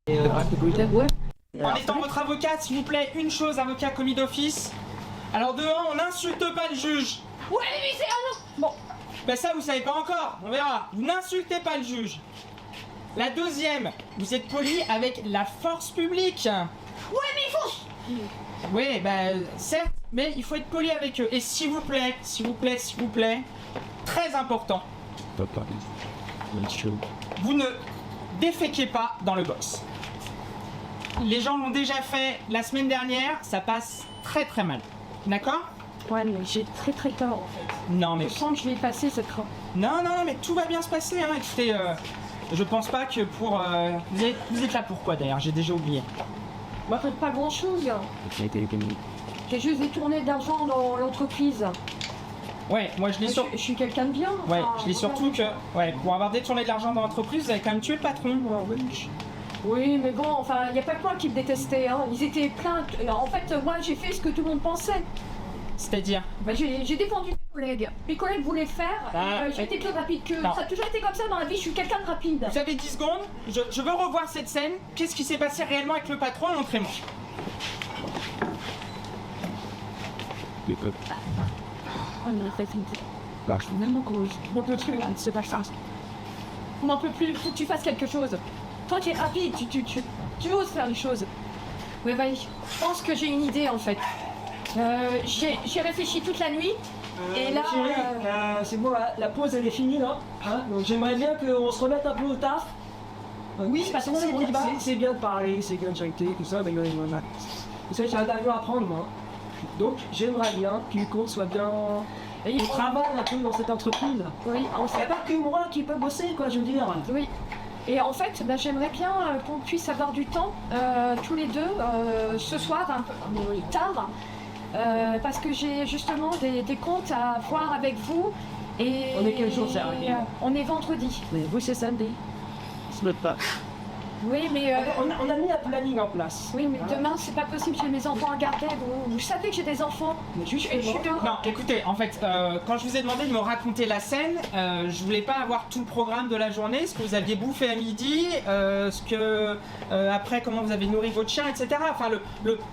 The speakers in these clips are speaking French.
En étant votre avocat, s'il vous plaît, une chose, avocat commis d'office. Alors de un, on n'insulte pas le juge. Ouais, mais c'est un autre. Bon. Ben ça, vous savez pas encore, on verra. Vous n'insultez pas le juge. La deuxième, vous êtes poli avec la force publique. Ouais, mais il faut... Oui, ben certes, mais il faut être poli avec eux. Et s'il vous plaît, très important, vous ne déféquez pas dans le box. Les gens l'ont déjà fait la semaine dernière, ça passe très très mal. D'accord? Ouais, mais j'ai très peur en fait. Non mais... Je sens que je vais passer cette fois. Non, mais tout va bien se passer, hein. Écoutez, je pense pas que pour... Vous êtes là pourquoi d'ailleurs? J'ai déjà oublié. Moi, pas grand chose. J'ai juste détourné de l'argent dans l'entreprise. Ouais, moi je l'ai sur... Je suis quelqu'un de bien. Ouais, enfin, je lis surtout que... Ouais, pour avoir détourné de l'argent dans l'entreprise, vous avez quand même tué le patron. Oui, mais bon, enfin, il n'y a pas que moi qui me détestais, hein. Ils étaient pleins. En fait, moi, j'ai fait ce que tout le monde pensait. C'est-à-dire? Bah, j'ai défendu mes collègues. Mes collègues voulaient faire, j'ai été plus rapide qu'eux. Non. Ça a toujours été comme ça dans la vie, je suis quelqu'un de rapide. Vous avez 10 secondes, je veux revoir cette scène. Qu'est-ce qui s'est passé réellement avec le patron? Montrez-moi. On peut plus, là, c'est pas ça. On n'en peut plus, faut que tu fasses quelque chose. Toi, tu es rapide, tu oses faire les choses. Oui, bah, je pense que j'ai une idée en fait. J'ai réfléchi toute la nuit. Et là. Chérie, c'est bon, la pause elle est finie là. Hein, donc j'aimerais bien qu'on se remette un peu au taf. Oui, parce qu'on est débat. C'est bien de parler, c'est bien de chanter, tout ça, mais vous savez, j'ai un avion à prendre moi. Donc j'aimerais bien qu'on soit bien. Et on travaille un peu dans cette entreprise. Oui, Il n'y a pas que moi qui peut bosser, quoi, je veux dire. Oui. Et en fait, bah, j'aimerais bien qu'on puisse avoir du temps, tous les deux, ce soir, un peu tard, parce que j'ai justement des comptes à voir avec vous. Et on est quel jour, ça? On est vendredi. Mais vous, c'est samedi. Ce n'est pas. Oui, mais... on a mis un planning en place. Oui, mais demain, c'est pas possible, j'ai mes enfants à garder. Vous savez que j'ai des enfants. Mais juste et je suis dehors. Non, écoutez, en fait, quand je vous ai demandé de me raconter la scène, je voulais pas avoir tout le programme de la journée, ce que vous aviez bouffé à midi, ce que après comment vous avez nourri votre chien, etc. Enfin,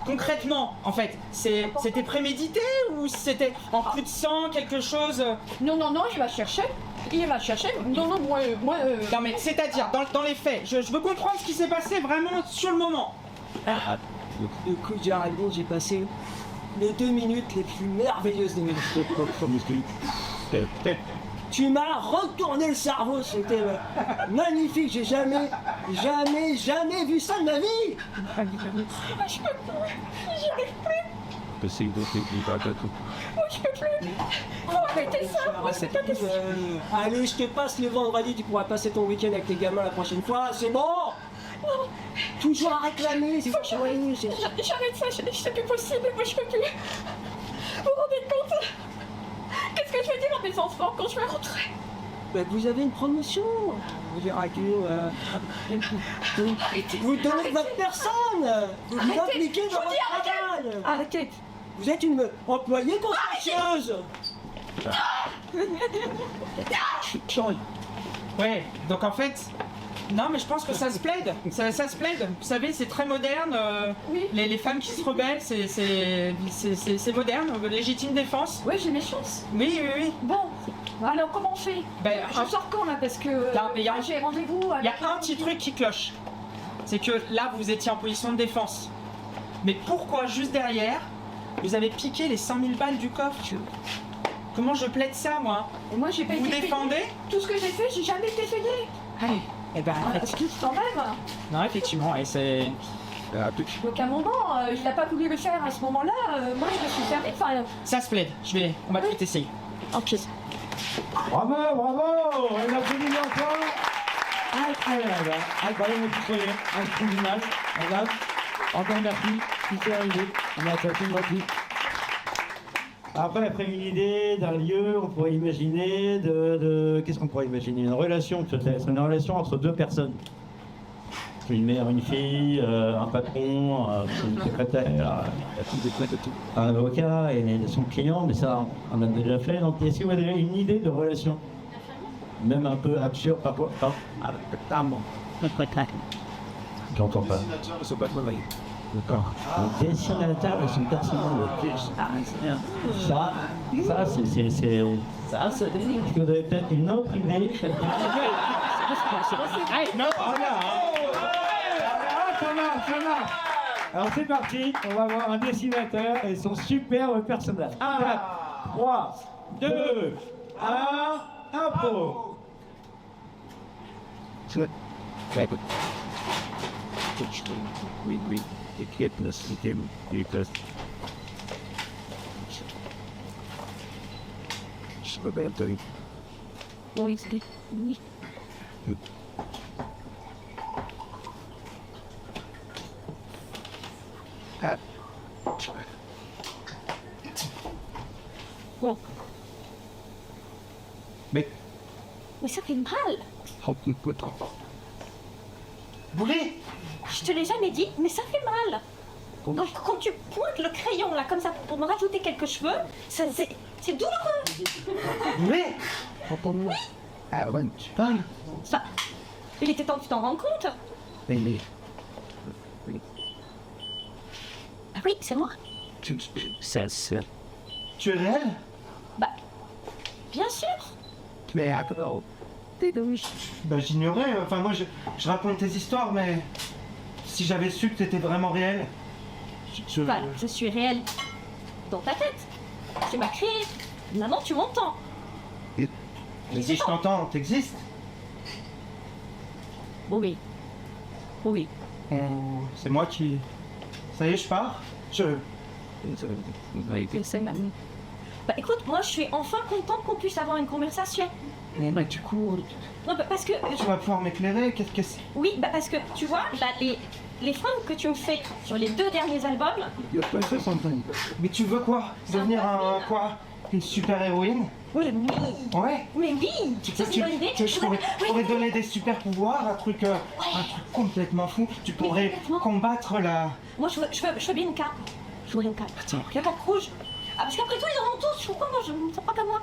concrètement, en fait, c'était prémédité ou c'était en coup de sang, quelque chose? Non, il va chercher. Il va chercher. Non, moi. Non, mais c'est-à-dire dans les faits, je veux comprendre ce qui s'est passé vraiment sur le moment. Le coup de arrivé, j'ai passé les 2 minutes les plus merveilleuses de mes vies. Tu m'as retourné le cerveau, c'était magnifique, j'ai jamais vu ça de ma vie. Je peux plus, j'y arrive plus. Je peux plus. Faut arrêter ça. C'est pas possible. Allez, je te passe le vendredi, tu pourras passer ton week-end avec tes gamins la prochaine fois, c'est bon. Non. Toujours à réclamer, c'est J'arrête ça, c'est plus possible, moi je peux plus. Vous vous rendez compte? Qu'est-ce que je vais dire à mes enfants quand je vais rentrer? Ben, vous avez une promotion. Vous verrez que vous donnez votre personne. Vous vous impliquez dans votre travail. Arrêtez. Vous êtes une employée consciencieuse. Ouais, donc en fait... Non, mais je pense que ça se plaide. Ça se plaide. Vous savez, c'est très moderne. Oui. Les femmes qui se rebellent, c'est moderne. Légitime défense. Oui, j'ai mes chances. Oui. Bon, alors comment on fait? Ben, Je sors quand là? Parce que non, mais j'ai rendez-vous. Il y a un petit truc qui cloche. C'est que là, vous étiez en position de défense. Mais pourquoi, juste derrière, vous avez piqué les 100 000 balles du coffre? Comment je plaide ça, moi? Et moi, j'ai pas Vous été défendez payée. Tout ce que j'ai fait, j'ai jamais été payée. Allez. Eh ben, Quand même. non, effectivement, et c'est... Donc à un moment, il n'a pas voulu le faire à ce moment-là. Moi, je me suis fermée. Enfin, Ça se plaide. On va tout essayer. ok. Bravo, on applaudit encore. Incroyable, incroyable, mon petit sourire, un trou d'image, madame. Encore merci, super idée, on a fait une moitié. Après une idée d'un lieu, on pourrait imaginer qu'est-ce qu'on pourrait imaginer? Une relation peut-être, une relation entre deux personnes. Une mère, une fille, un patron, une secrétaire, un avocat et son client, mais ça on a déjà fait. Donc est-ce que vous avez une idée de relation? Même un peu absurde parfois. J'entends pas. dessinateurs ne sont pas travaillés. D'accord. Les dessinateurs et son personnage. Ça, c'est délire. Est-ce que vous avez peut-être une autre idée? Non, voilà. Ça marche. Alors c'est parti, on va voir un dessinateur et son superbe personnage. 4, 3, 2, 1, impro. Oui, je peux bien te dire. Oui, oui. Bon. Mais, Mais ça fait mal. Boulet, Je te l'ai jamais dit, mais ça fait mal. Donc, quand tu pointes le crayon là comme ça pour me rajouter quelques cheveux, c'est douloureux. Boulet, ah ouais, tu parles. Ça, il était temps que tu t'en rendes compte. Mais, Ah oui, c'est moi. c'est... tu es réel? Bah, bien sûr. Mais alors, t'es douche. Bah j'ignorais, enfin moi je raconte tes histoires, mais si j'avais su que t'étais vraiment réel, Voilà, je suis réelle dans ta tête. Tu m'as créé. Maintenant, tu m'entends. Mais si je t'entends, t'existes? Oui. Oui. C'est moi qui... Ça y est, je pars? Je sais même. Bah écoute, moi je suis enfin contente qu'on puisse avoir une conversation. Mais du coup... Non, bah, parce que... Tu vas pouvoir m'éclairer? Qu'est-ce que c'est? Oui, bah parce que tu vois, là, les fringues que tu me fais sur les 2 derniers albums, Il y a pas ça sans temps. Mais tu veux quoi? Devenir un... quoi? Une super-héroïne? oui, Ouais. mais oui, ça c'est une bonne idée. je pourrais donner des super pouvoirs, un truc complètement fou. Tu pourrais combattre la... Moi je veux bien une cape. Je voudrais une cape. Une cape rouge. Ah parce qu'après tout ils en ont tous, pourquoi moi je ne sais pas qu'à moi.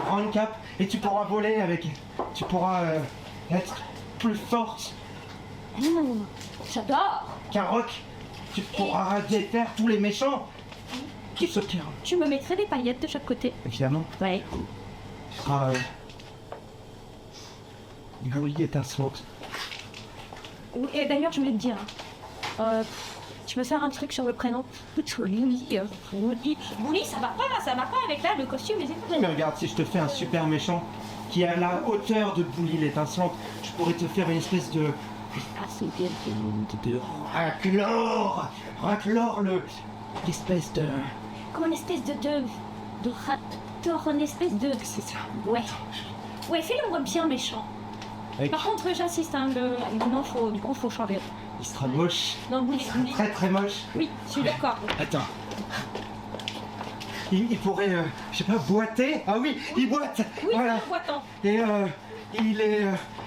Prends une cape et tu pourras voler avec. Tu pourras être plus forte J'adore. qu'un roc. Tu pourras défaire tous les méchants. Tu me mettrais des paillettes de chaque côté. Évidemment. Ouais. Tu seras. Une étincelante. Et d'ailleurs je voulais te dire, tu veux faire un truc sur le prénom? Bouli, ça va pas avec là le costume et Oui, mais regarde, si je te fais un super méchant qui est à la hauteur de Bouli l'étincelante, je pourrais te faire une espèce de. Ah c'est bien. Raclore l'espèce de. Comme une espèce de raptor, une espèce de... C'est ça. Ouais. Ouais, fais-le bien méchant. Avec- Par contre, j'insiste, hein, non, faut changer. Il sera moche. Non, oui, Très très moche. oui, je suis d'accord. Attends. Il pourrait, je sais pas, boiter. Ah oui, il boite. Oui, Voilà. attends. Et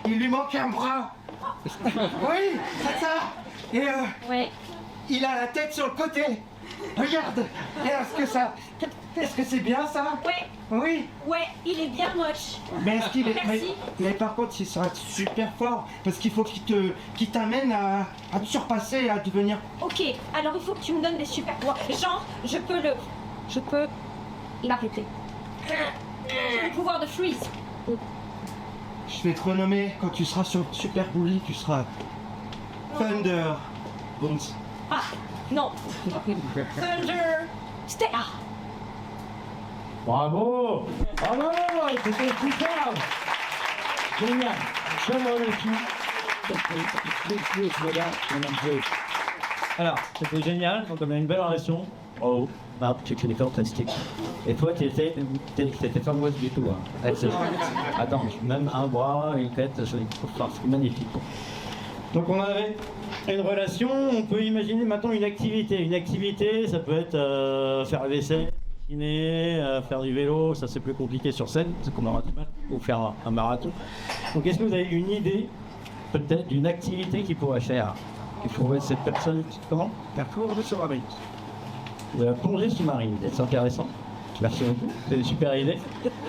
il lui manque un bras. Oui, c'est ça. Et Ouais. il a la tête sur le côté. Regarde. Et est-ce que c'est bien ça? Ouais, Oui. ouais, il est bien moche. Mais est-ce qu'il est. Merci. Mais par contre, il sera super fort. Parce qu'il faut qu'il t'amène à te surpasser, à devenir. Ok, alors il faut que tu me donnes des super pouvoirs. Genre, je peux l'arrêter. J'ai le pouvoir de freeze. Je vais te renommer quand tu seras sur Super Bully, tu seras Thunder. Bones. Ah, non. Thunder. Ah, Bravo! C'était superbe! Génial! Comment le Alors, c'était génial, donc on a une belle relation. Oh, Marc, tu es fantastique. Et toi, t'étais fameuse du tout. Hein. Attends, même un bras, une tête, c'est magnifique. Donc on avait une relation, on peut imaginer maintenant une activité. Une activité, ça peut être faire la vaisselle, dîner, faire du vélo, ça c'est plus compliqué sur scène, c'est qu'on aura du mal, ou faire un marathon. Donc est-ce que vous avez une idée, peut-être, d'une activité qui pourrait faire, qui pourrait cette personne, comment? La cour de sous-marine. La plongée sous-marine, c'est intéressant. Merci beaucoup, c'est une super idée.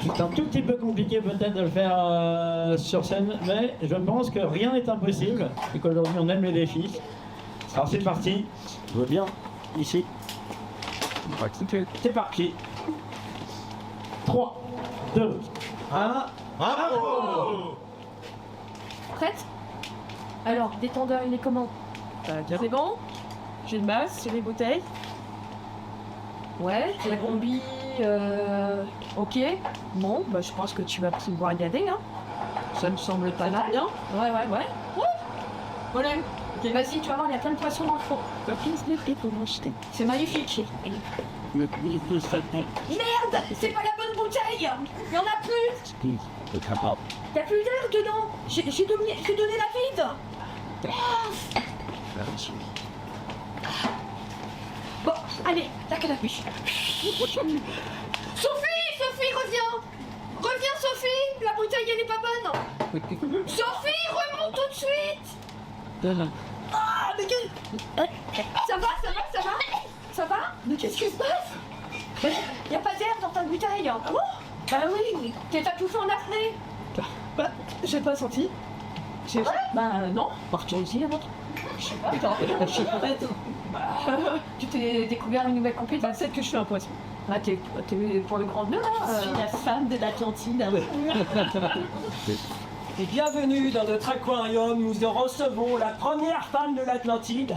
C'est un tout petit peu compliqué peut-être de le faire sur scène, mais je pense que rien n'est impossible et qu'aujourd'hui on aime les défis. Alors c'est parti, je veux bien, ici. C'est parti. 3, 2, 1. Bravo! Prête? Alors, détendeur, il est comment? C'est bon? J'ai le masque, j'ai les bouteilles. Ouais, j'ai la combi. Ok. Bon, bah je pense que tu vas pouvoir y aller, hein. Ça me semble pas mal, bien. Ouais. Voilà. Ok, vas-y, tu vas voir, il y a plein de poissons dans le fond. C'est magnifique. Merde, c'est pas la bonne bouteille. Il y en a plus. Il y a plus d'air dedans. J'ai donné la vide. Bon, allez, la canne à pêche. Sophie, reviens. Reviens, Sophie. La bouteille, elle est pas bonne. Sophie, remonte tout de suite. Ah, mais ça va? Ça va? Mais qu'est-ce qui se passe? Y a pas d'air dans ta bouteille. Ah bon? Bah oui, t'es tatoué en apnée. Bah, j'ai pas senti. Bah non, par curiosité, avant. Je sais pas. Tu t'es découvert une nouvelle compétence. Peut-être que je suis un poisson. Ah, t'es pour le grand nœud, là. Je suis la femme de l'Atlantide. Et bienvenue dans notre aquarium, nous recevons la première femme de l'Atlantide.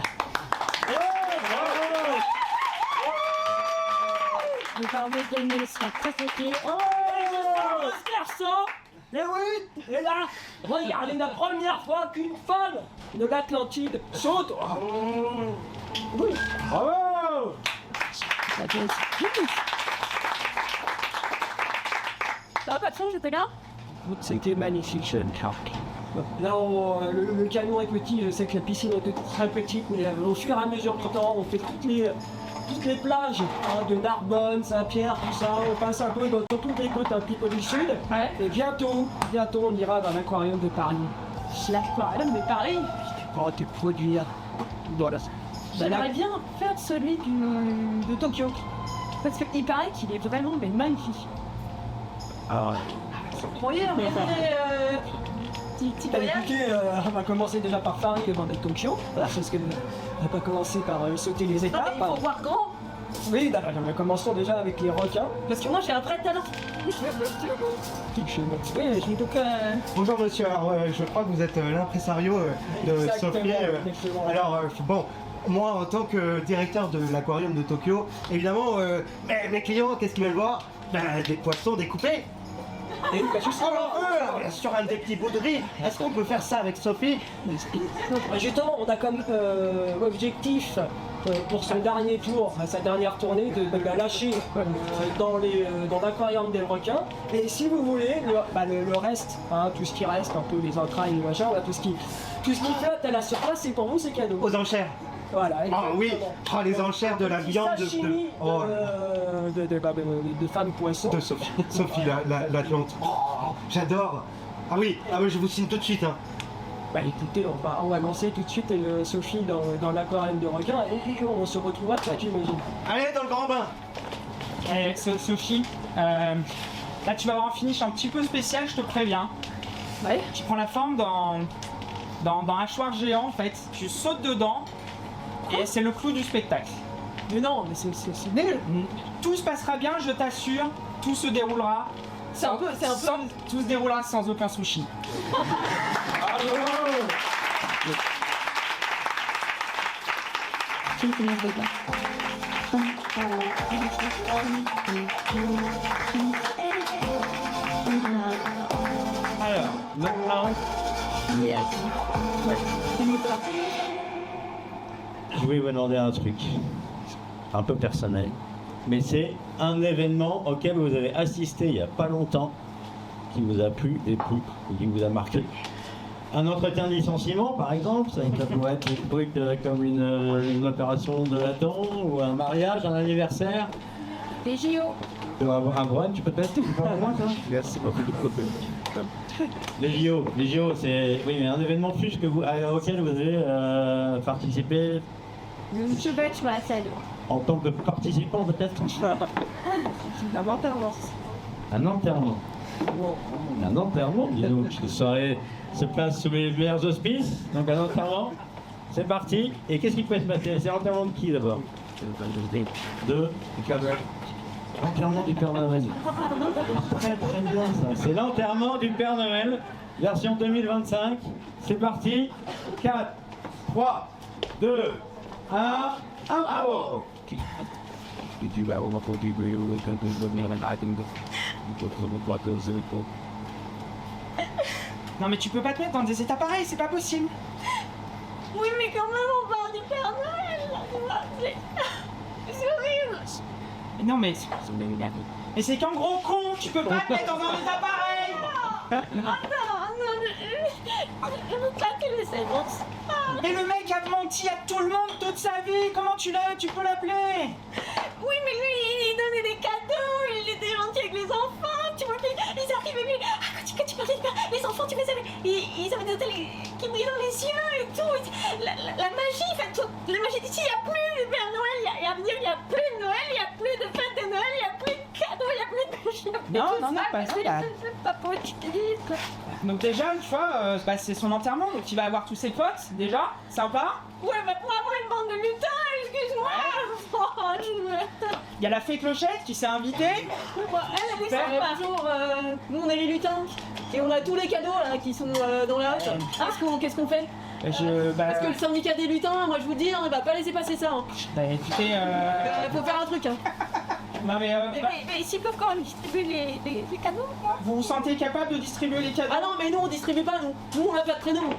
Je parle de l'administration. Garçon! Mais oui! Et là, regardez la première fois qu'une femme de l'Atlantide saute! Oui! Bravo! Ça va, patron, j'étais là? C'était magnifique, Là, le canon est petit, je sais que la piscine est très petite, mais au fur et à mesure du temps, on fait toutes les plages de Narbonne, Saint-Pierre, tout ça. On passe un peu dans toutes les côtes un petit peu du sud. Ouais. Et bientôt, on ira dans l'aquarium de Paris. L'aquarium de Paris? Pour te produire. Voilà. J'aimerais bien faire celui de Tokyo. Parce qu'il paraît qu'il est vraiment magnifique. Ah, Voyez, on petit voyage. On va commencer déjà par Paris avant d'être Tokyo. Voilà, parce qu'on va pas commencer par sauter les Non, étapes. mais il faut voir grand. Oui, d'accord, mais commençons déjà avec les requins. Parce que moi, j'ai un vrai talent. Oui, je suis donc... Bonjour monsieur, alors je crois que vous êtes l'impresario de Exactement, Sophie. exactement. Alors bon, moi en tant que directeur de l'aquarium de Tokyo, évidemment, mes clients, qu'est-ce qu'ils veulent voir? Des poissons découpés. Et sur un des petits bouts de riz. Est-ce qu'on peut faire ça avec Sophie? Justement, on a comme objectif pour son dernier tour, sa dernière tournée, de la lâcher dans l'aquarium des requins. Et si vous voulez, le reste, hein, tout ce qui reste, un peu les entrailles, les machins, tout ce qui flotte à la surface, c'est pour vous, c'est cadeau. Aux enchères. Voilà. Ah oui, les enchères de la viande de femmes poissons. de Sophie, l'Atlante. Oh, j'adore. Ah oui, je vous signe tout de suite. Hein. Bah écoutez, on va lancer tout de suite Sophie dans l'aquarium de requins et on se retrouvera ça, j'imagine. Allez, dans le grand bain. Sophie, là tu vas avoir un finish un petit peu spécial, je te préviens. Ouais. Tu prends la forme d'un hachoir géant en fait, tu sautes dedans et c'est le clou du spectacle. Mais non, mais c'est nul. Tout se passera bien, je t'assure, tout se déroulera. Tout se déroulera sans aucun sushi. Alors, maintenant, je voulais vous demander un truc, un peu personnel, mais c'est un événement auquel vous avez assisté il n'y a pas longtemps, qui vous a plu et qui vous a marqué. Un entretien de licenciement, par exemple, ça pourrait être des trucs comme une opération de laton, ou un mariage, un anniversaire. Les JO. Un brunch peut-être, c'est pas pour moi ça. Merci beaucoup. Les JO, c'est oui, mais un événement plus que auquel vous avez participé. Je vais être sur la scène. En tant que participant, peut-être Un enterrement. un enterrement. Un enterrement, dis donc. La soirée se passe sous les meilleurs auspices. Donc un enterrement. C'est parti. Et qu'est-ce qui peut être passé? C'est l'enterrement de qui d'abord? De l'enterrement du Père Noël. Très très bien ça. C'est l'enterrement du Père Noël, version 2025. C'est parti. 4, 3, 2, 1, bravo! Non mais tu peux pas te mettre dans des états pareils, c'est pas possible. Oui, mais quand même, on parle du Père Noël, là. C'est horrible. Mais non mais... Mais c'est qu'un gros con, tu peux pas te mettre dans un état pareil. Non, je veux claquer les séances. Et le mec a menti à tout le monde toute sa vie, comment tu peux l'appeler? Oui, mais lui, il donnait des cadeaux, il était gentil avec les enfants, tu vois, ils arrivaient, mais quand tu parlais de Père, les enfants, tu les avais, ils avaient des hôtels qui brillaient dans les yeux et tout, la magie, enfin, tout, la magie d'ici, il n'y a plus de Père Noël, il y a plus de Noël, il n'y a plus de fête de Noël, il n'y a plus de cadeaux, il n'y a plus de magie. Non, pas ça. C'est pas pour tu te dis, quoi. Donc déjà, une fois, bah, c'est son enterrement, donc il va avoir tous ses potes, déjà, sympa. Ouais, mais pour avoir une bande de lutins, excuse-moi. Il y a la fée Clochette qui s'est invitée. Elle est Super. sympa. Nous, on est les lutins. Et on a tous les cadeaux là qui sont dans la hotte. Qu'est-ce qu'on fait? Parce que le syndicat des lutins, moi je vous dis, on va pas laisser passer ça. Hein. Bah écoutez, Faut faire un truc. Hein. non mais, Mais s'ils peuvent quand même distribuer les cadeaux, quoi. vous vous sentez capable de distribuer les cadeaux? Ah non, mais nous on distribue pas, nous. Nous on a pas de traîneau.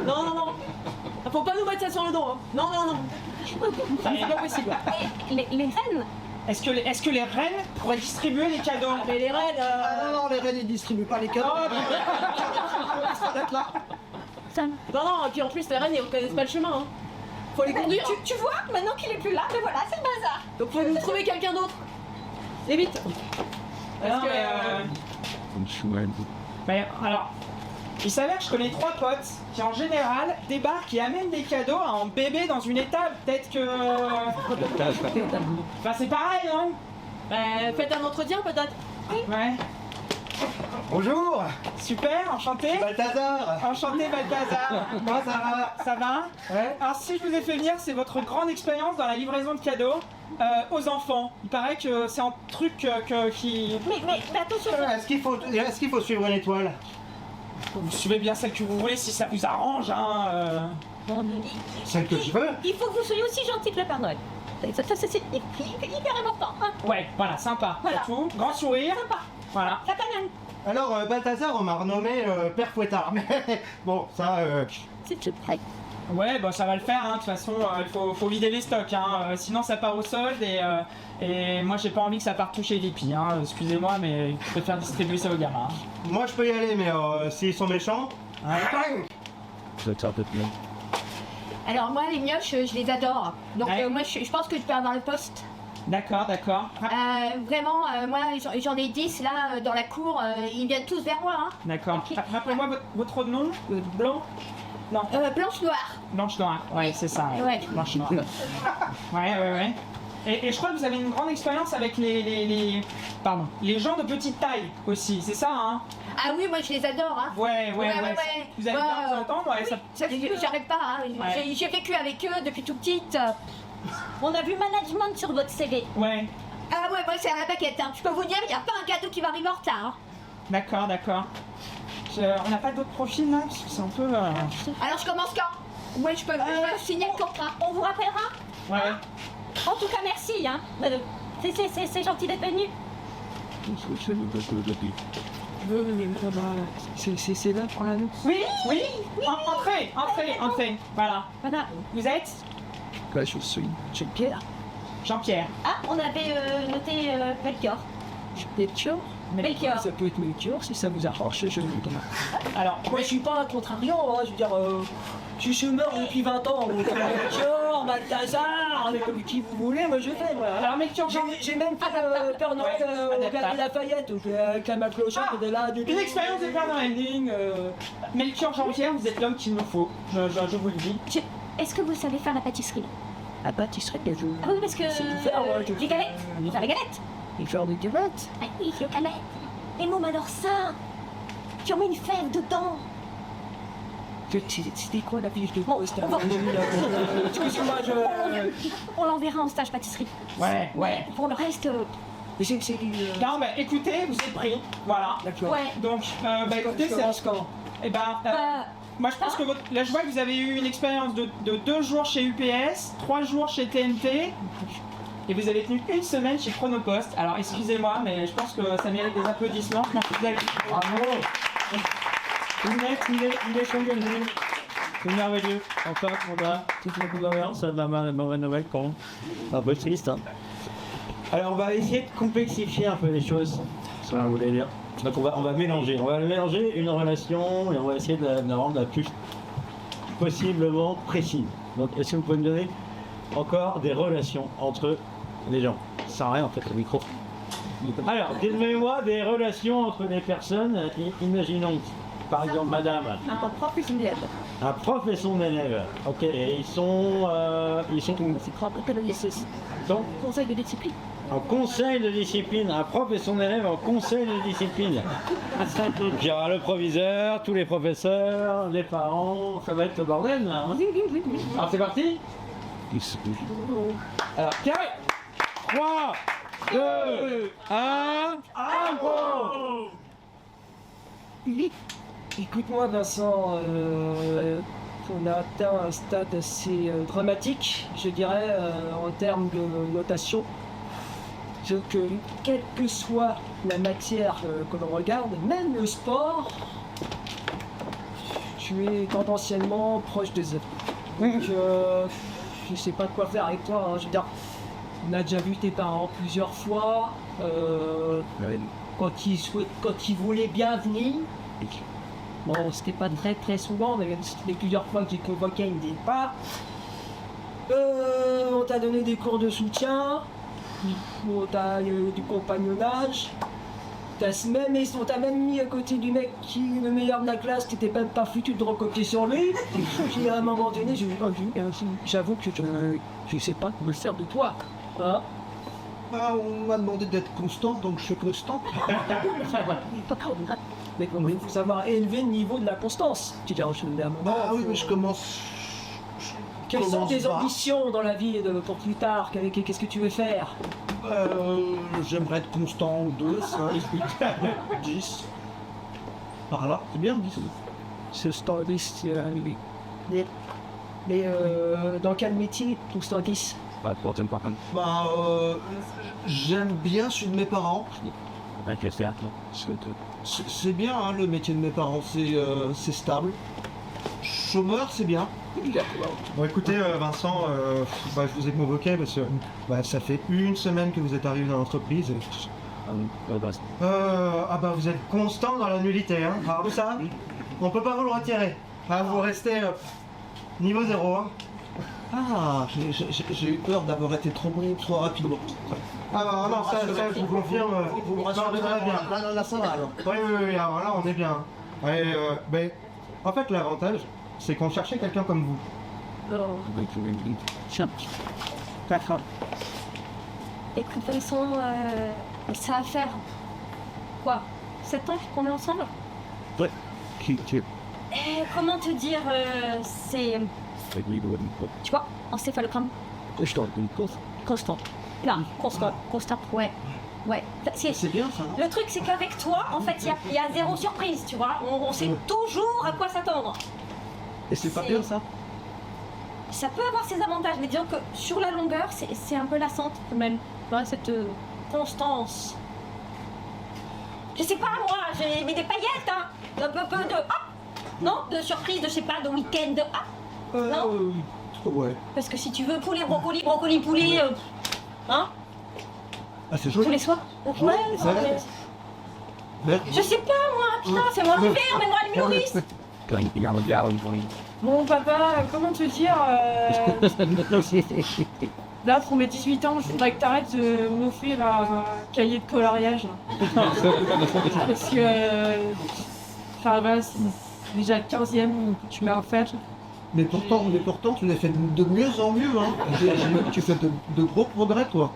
Non. Faut pas nous mettre ça sur le dos. Hein. Non. C'est pas possible. Les reines? Est-ce que les reines pourraient distribuer les cadeaux? Mais les reines. Non, les reines, ils distribuent pas les cadeaux. Non, et puis en plus les reines ils reconnaissent pas le chemin. Hein. Faut les conduire. Tu vois, maintenant qu'il est plus là, mais voilà, c'est le bazar. Donc faut nous trouver quelqu'un d'autre. Et vite. Non, mais, alors, il s'avère que je connais 3 potes qui en général débarquent et amènent des cadeaux en bébé dans une étable. Peut-être que... Enfin c'est pareil, non? Faites un entretien peut-être. Ouais. Bonjour, Super, enchanté. Balthazar. Enchanté Balthazar. Comment ça va? Ça va? Ouais. Alors si je vous ai fait venir, c'est votre grande expérience dans la livraison de cadeaux aux enfants. Il paraît que c'est un truc qui... Mais attention. Est-ce qu'il faut suivre une étoile? Vous suivez bien celle que vous voulez si ça vous arrange, hein. Celle que je veux? Il faut que vous soyez aussi gentil que le Père Noël. Ça c'est hyper important. Hein. Ouais, voilà, sympa. Voilà. Tout, grand sourire. Sympa. Voilà. La banane. Alors, Balthazar, on m'a renommé Père Fouettard, mais bon, ça... C'est prêt. Ouais, bah ça va le faire, hein. De toute façon, il faut vider les stocks, hein. Sinon ça part au solde et moi j'ai pas envie que ça parte toucher les pieds, hein. Excusez-moi, mais je préfère distribuer ça aux gamins. Moi, je peux y aller, mais s'ils sont méchants... Alors moi les mioches je les adore. Donc Ouais. moi je pense que je peux avoir le poste. D'accord. Vraiment moi j'en ai 10 là dans la cour, ils viennent tous vers moi. Hein. D'accord. Rappelez-moi votre nom. Blanc? Non. Blanche noire. Blanche noire. Ouais, c'est ça. Ouais. Blanche noire. Ouais. Et je crois que vous avez une grande expérience avec les gens de petite taille aussi, c'est ça, hein? Ah oui moi je les adore. Hein. Ouais. Vous avez bien vous entendre, ouais, ça... J'arrête pas. Hein. Ouais. J'ai vécu avec eux depuis tout petite. On a vu management sur votre CV. Ouais. Ah ouais moi c'est à la baguette. Hein. Je peux vous dire il n'y a pas un cadeau qui va arriver en retard. Hein. D'accord. On n'a pas d'autres profils là? Parce que c'est un peu... Alors je commence quand? Ouais je peux signer le contrat. On vous rappellera? Ouais. En tout cas, merci. Hein. C'est gentil d'être venu. C'est là pour la nous. Oui. Entrez. Voilà. Vous êtes? Là, je suis Jean-Pierre. Jean-Pierre. Ah, on avait noté Melchior. Melchior? Melchior. Ça peut être Melchior si ça vous arrange, je le dis. Alors, Moi, je suis pas un contrariant, hein, je veux dire, je suis chômeur depuis 20 ans. Melchior, Balthazar, mais comme qui vous voulez, moi je fais, voilà. alors Melchior, J'ai même fait Père Noël au Père de Lafayette, avec la clochette Ah, de là. une expérience de Père Noël. Melchior Jean-Pierre, vous êtes l'homme qu'il nous faut. Je vous le dis. Est-ce que vous savez faire la pâtisserie? La pâtisserie, je Ah oui, parce que. C'est tout faire, ouais, Les galettes. Faire les galettes. vais faire des galettes. Ah oui, les galettes. Et non, mais alors ça. Tu en mets une fève dedans. C'était quoi la fiche de poste on va- Excuse-moi, On l'enverra en stage pâtisserie. Ouais, ouais. Pour le reste. C'est Non, mais écoutez, vous êtes pris. Voilà. D'accord. Ouais. Donc, écoutez, Je commence quand Eh ben, Bah, moi je pense que là je vois que vous avez eu une expérience de 2 jours chez UPS, 3 jours chez TNT, et vous avez tenu 1 semaine chez Chronopost. Alors excusez-moi, mais je pense que ça mérite des applaudissements. Je pense que vous avez... Bravo. Il est changé. C'est merveilleux. Enfin, on a toute la gouvernance, ça m'a mauvaise nouvelle quand même. Un peu triste. Hein. Alors, on va essayer de complexifier un peu les choses. Ça, vous voulez dire. Donc, on va mélanger. On va mélanger une relation et on va essayer de la rendre la plus possiblement précise. Donc, est-ce que vous pouvez me donner encore des relations entre les gens? Ça sert à rien en fait, le micro. Alors, dites-moi des relations entre des personnes. Imaginons, par exemple, madame. un professionnel. Un prof et son élève. Ok, et ils sont C'est propre que le donc, conseil de discipline. en conseil de discipline. Un prof et son élève en conseil de discipline. Il y aura le proviseur, tous les professeurs, les parents. Ça va être le bordel là. Hein. Alors c'est parti. Alors carré. 3, 2, 1, impro. Écoute-moi, Vincent, on a atteint un stade assez dramatique, je dirais, en termes de notation. C'est que, quelle que soit la matière que l'on regarde, même le sport, tu es tendanciellement proche des œuvres. Donc, je sais pas quoi faire avec toi. Hein. Je veux dire, on a déjà vu tes parents plusieurs fois. Quand ils voulaient bien venir. Bon, c'était pas très très souvent, mais les plusieurs fois que j'ai convoqué, ils ne disaient pas. On t'a donné des cours de soutien, on t'a du compagnonnage, on t'a même mis à côté du mec qui est le meilleur de la classe, t'étais même pas foutu de recopier sur lui. Puis à un moment donné, j'avoue que je sais pas comment faire de toi. Hein? Ah, on m'a demandé d'être constant, donc je suis constant. Mais il faut savoir élever le niveau de la constance. Tu diras, Ah oui, mais je commence. Quelles sont tes bas. ambitions dans la vie pour plus tard? Qu'est-ce que tu veux faire? J'aimerais être constant 2, 5, 8, 10. Par là, c'est bien 10. Ce stand 10, mais dans quel métier tout stand 10? J'aime bien celui de mes parents. C'est bien hein, le métier de mes parents, c'est stable. Chômeur, c'est bien. Bon écoutez Vincent, je vous ai convoqué parce que ça fait 1 semaine que vous êtes arrivé dans l'entreprise. Vous êtes constant dans la nullité, hein. Alors ça, on peut pas vous le retirer. Ah, vous restez niveau 0. Hein. Ah, j'ai eu peur d'avoir été trop rapidement. Ah non, ça je vous confirme. Vous me rassurez très bien. Là, ça va alors. Oui, alors là on est bien. Ouais, en fait l'avantage, c'est qu'on cherchait quelqu'un comme vous. D'accord. Écoute, Vincent, ça va faire. Quoi 7 ans qu'on est ensemble? Ouais. Comment te dire c'est. Tu vois, encéphalogramme. Constant. Là, constant, ouais. Ouais. C'est bien ça. Le truc, c'est qu'avec toi, en fait, il y a 0 surprise, tu vois. On sait toujours à quoi s'attendre. Et c'est pas bien ça. Ça peut avoir ses avantages, mais disons que sur la longueur, c'est un peu lassante quand même. Ouais, cette constance. Je sais pas, moi, j'ai mis des paillettes, hein. Un peu de hop. Non, de surprise, de je sais pas, de week-end, de hop. Non. Ouais. Parce que si tu veux poulet, brocoli, poulet, hein. Ah c'est Tous joli. les soirs. Ouais, je sais pas, moi, putain, fais-moi rêver, emmène-moi à l'humoriste. Bon papa, comment te dire Là pour mes 18 ans, je voudrais que t'arrêtes de m'offrir un cahier de coloriage. Parce que... Enfin voilà, c'est déjà le 15e que tu m'as offert. Mais pourtant, tu l'as fait de mieux en mieux, hein. Tu fais de gros progrès, toi.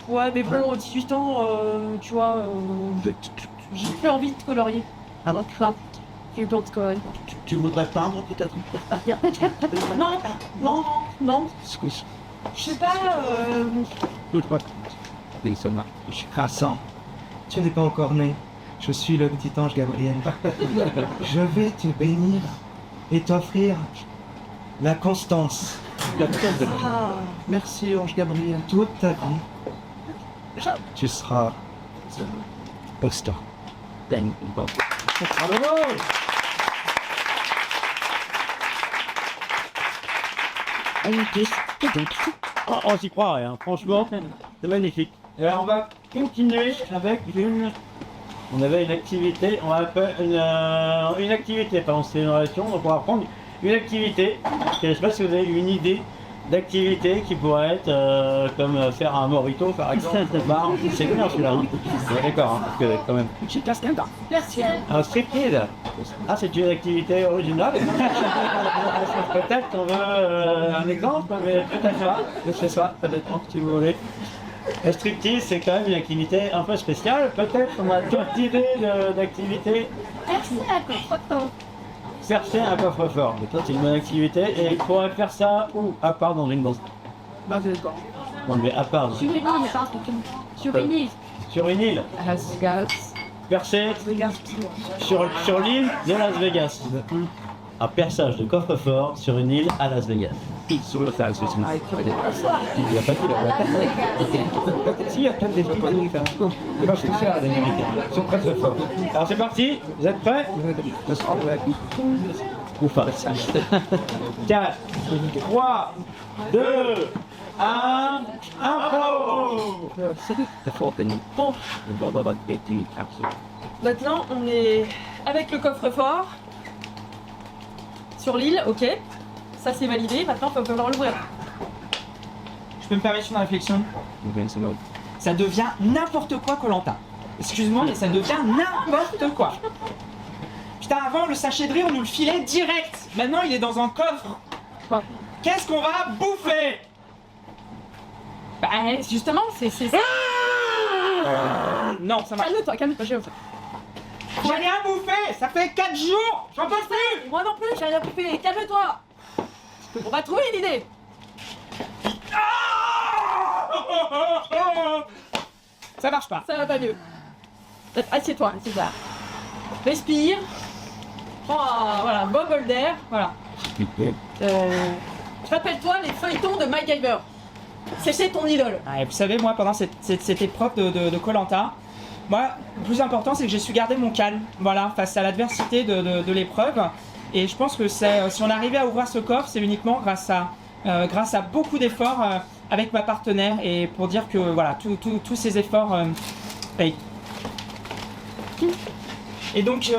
Ouais, mais bon, 18 ans, tu vois, j'ai plus envie de colorier. Ah bon, J'ai plus envie de colorier. tu voudrais peindre peut-être? Non. Je sais pas, Je suis crassant. Tu n'es pas encore né. Je suis le petit ange Gabriel. Je vais te bénir et t'offrir la constance. Merci, ange Gabriel. Toute ta vie, tu seras poster. On s'y croirait, hein. Franchement, c'est magnifique. Et alors on va continuer avec une... On avait une activité, on va faire une activité, pardon, c'est une relation, donc on va prendre une activité. Je ne sais pas si vous avez une idée d'activité qui pourrait être comme faire un morito par exemple. Bah, c'est bien celui-là, hein. Ouais, d'accord, hein, parce que quand même. merci. Un striptease. Ah, c'est une activité originale. Peut-être qu'on veut un exemple, mais peut-être pas. C'est ça, peut-être si vous voulez. Le striptease, c'est quand même une activité un peu spéciale. Peut-être qu'on a d'autres idées d'activité. Chercher un coffre-fort. Mais toi, c'est une bonne activité et il faudrait faire ça où? À part dans une banque. Non, mais à part. Sur une île. Sur une île. Las Vegas. Percé sur l'île de Las Vegas. Un perçage de coffre-fort sur une île à Las Vegas. Sur le tas, c'est ça. Il n'y a pas tout là-bas. Si, il y a peut-être des trucs à nous faire. Il va se faire des Américains. Ils sont très très forts. Alors c'est parti, vous êtes prêts? Ou pas. 4, 3, 2, 1, impro! Bon, maintenant on est avec le coffre-fort sur l'île, ok. Ça c'est validé, maintenant il va falloir l'ouvrir. Je peux me permettre une réflexion? Ça devient n'importe quoi, Koh-Lanta. Excuse-moi, mais ça devient n'importe quoi. Putain, avant, le sachet de riz, on nous le filait direct. Maintenant, il est dans un coffre. Quoi? Qu'est-ce qu'on va bouffer? Bah justement, c'est ça. Non, ça marche. Calme-toi, j'ai J'ai rien bouffé. Ça fait 4 jours. J'en peux plus. Moi non plus, j'ai rien coupé, calme-toi. On va trouver une idée. Ça marche pas. Ça va pas mieux. Assieds-toi. Respire. Prends voilà, un bon bol d'air. Voilà. Rappelle-toi les feuilletons de MacGyver. C'était ton idole. Ouais, vous savez, moi, pendant cette épreuve de Koh-Lanta, moi, le plus important, c'est que j'ai su garder mon calme, voilà, face à l'adversité de l'épreuve. Et je pense que si on arrivait à ouvrir ce coffre, c'est uniquement grâce à beaucoup d'efforts avec ma partenaire, et pour dire que voilà, tous ces efforts payent. Et donc,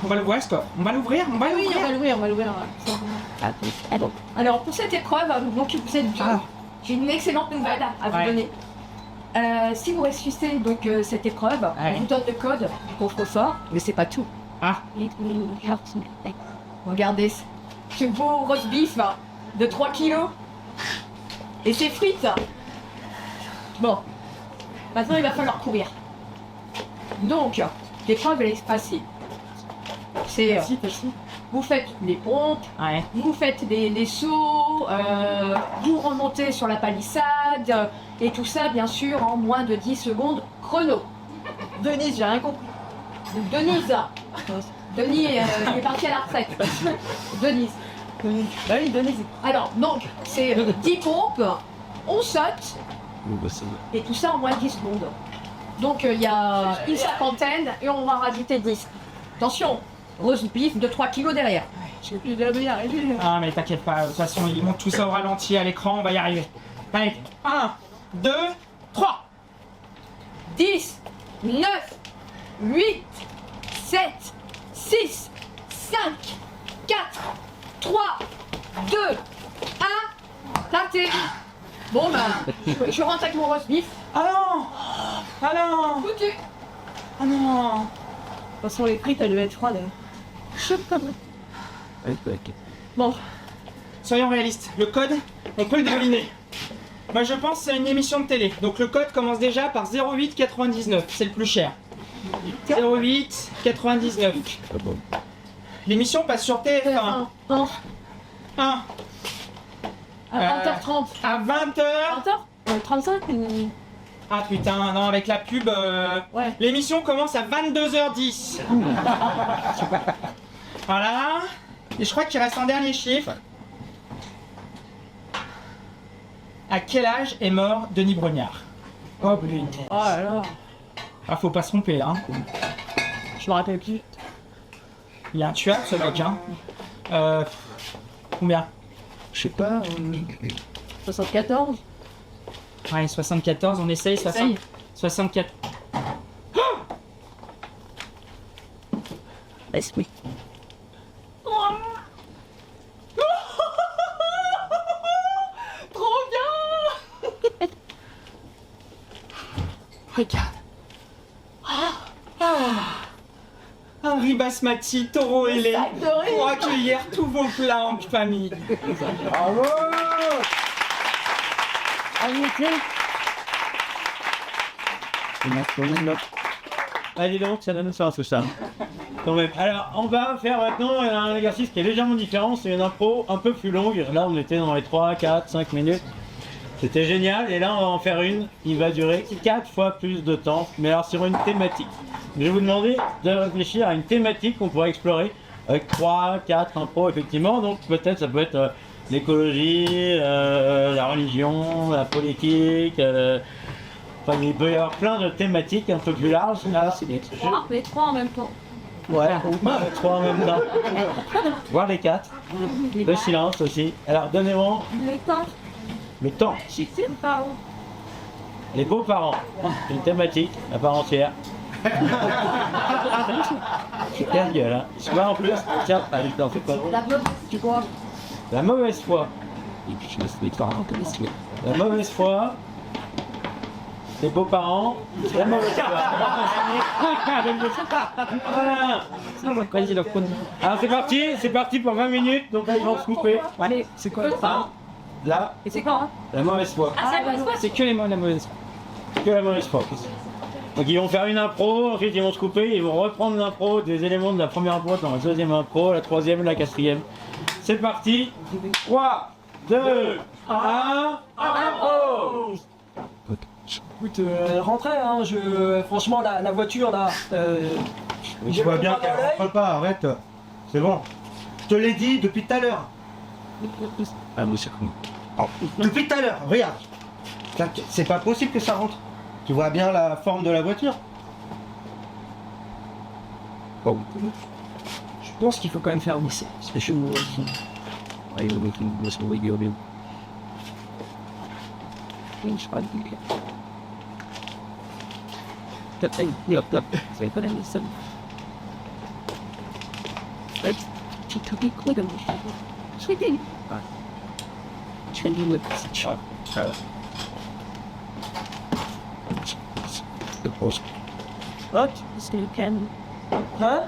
on va l'ouvrir ce coffre. On va l'ouvrir. Oui, on va l'ouvrir. Alors, pour cette épreuve, donc vous êtes deux. J'ai une excellente nouvelle à vous donner. Si vous réussissez donc cette épreuve, on vous donne le code du coffre-fort, mais c'est pas tout. Ah. Regardez, ce beau roast beef de 3 kilos et ces frites. Bon, maintenant il va falloir courir. Donc, l'épreuve elle est facile. C'est vous faites des pompes, vous faites des sauts, vous remontez sur la palissade, et tout ça bien sûr en moins de 10 secondes chrono. Denise, j'ai rien compris. Denis il est parti à la retraite. Denise. Bah oui, Denise. Alors, donc, c'est 10 pompes, on saute, et tout ça en moins de 10 secondes. Donc, il y a une cinquantaine, et on va rajouter 10. Attention, roast beef de 3 kilos derrière. J'ai plus d'abri à arriver. Ah, mais t'inquiète pas, de toute façon, ils montent tout ça au ralenti à l'écran, on va y arriver. Allez, 1, 2, 3. 10, 9, 8, 7, 6, 5, 4, 3, 2, 1, raté. Bon bah, je rentre avec mon roast beef. Ah non! Ah non! Foutu. Ah non! De toute façon, les frites, elles devaient être froides. Bon, Soyons réalistes. Le code, on peut le deviner. Moi, je pense que c'est une émission de télé. Donc, le code commence déjà par 08,99. C'est le plus cher. 08,99. L'émission passe sur TF1. 1. à 20h30. À 20h. 20h 35 Ah putain, non, avec la pub. Ouais. L'émission commence à 22h10. Voilà. Et je crois qu'il reste un dernier chiffre. À quel âge est mort Denis Brognard? Oh là là, Ah, faut pas se tromper là. Hein. je me rappelle plus. Il est intuable ce mec. Hein. Combien? Je sais pas. 74. Ouais, 74, on essaye. Essaye. 64. Laisse-moi. Trop bien. Regarde. Un riz basmati, taureau ailé sac de riz. pour accueillir tous vos plats en famille. Bravo. Allez donc, ça donne ça, tout ça. Quand même. Alors, on va faire maintenant un exercice qui est légèrement différent. C'est une impro un peu plus longue. Là, on était dans les 3, 4, 5 minutes. C'était génial. Et là, on va en faire une. Il va durer 4 fois plus de temps. Mais alors, sur une thématique. Je vais vous demander de réfléchir à une thématique qu'on pourrait explorer avec 3, 4 impros, effectivement. Donc, peut-être, ça peut être l'écologie, la religion, la politique. Enfin, il peut y avoir plein de thématiques un peu plus larges. Là, c'est des trucs. Les trois en même temps. Ouais, 3 en même temps. Voire les 4. Le silence aussi. Alors, donnez-moi Les temps. le temps. Je sais pas. Les beaux-parents. Une thématique à part entière. C'est ta gueule, hein. Tu vois, en plus, tiens, allez, t'en fais pas. La meuf, tu vois. La mauvaise foi. La mauvaise foi. Les beaux-parents. La mauvaise foi. Voilà. Alors c'est parti pour 20 minutes, donc là ils vont se couper. Allez, c'est quoi ça? Là, Et c'est quand hein? la mauvaise foi. Ah, c'est la C'est que les mots, la mauvaise. Que la mauvaise foi. Donc ils vont faire une impro, ensuite ils vont se couper, ils vont reprendre l'impro, des éléments de la première impro dans la deuxième impro, la troisième, la quatrième. C'est parti. 3, 2, 1, impro. Écoute, rentrez, hein, franchement, la voiture, là... Je vois bien qu'elle rentre pas, arrête. C'est bon. Je te l'ai dit depuis tout à l'heure. Depuis tout à l'heure, regarde. C'est pas possible que ça rentre. Tu vois bien la forme de la voiture. Je pense qu'il faut quand même faire un essai. C'est chelou aussi. Hein?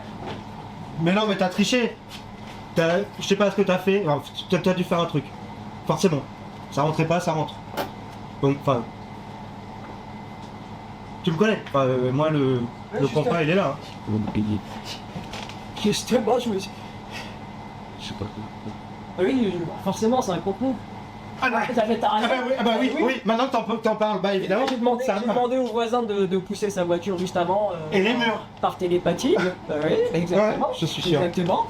Mais non, mais t'as triché. Je sais pas ce que t'as fait. Alors, t'as dû faire un truc. Forcément. Ça rentrait pas, ça rentre. Donc, enfin. Tu me connais. Enfin, moi, le contrat, il est là. Hein. Justement, je me suis... Oui, forcément, c'est un concours. Ah bah, T'as fait ta raison. oui. Maintenant que t'en parles, bah évidemment. J'ai demandé au voisin de pousser sa voiture juste avant. Et les murs. Par télépathie. Oui, exactement. Ouais, je suis sûr. Exactement.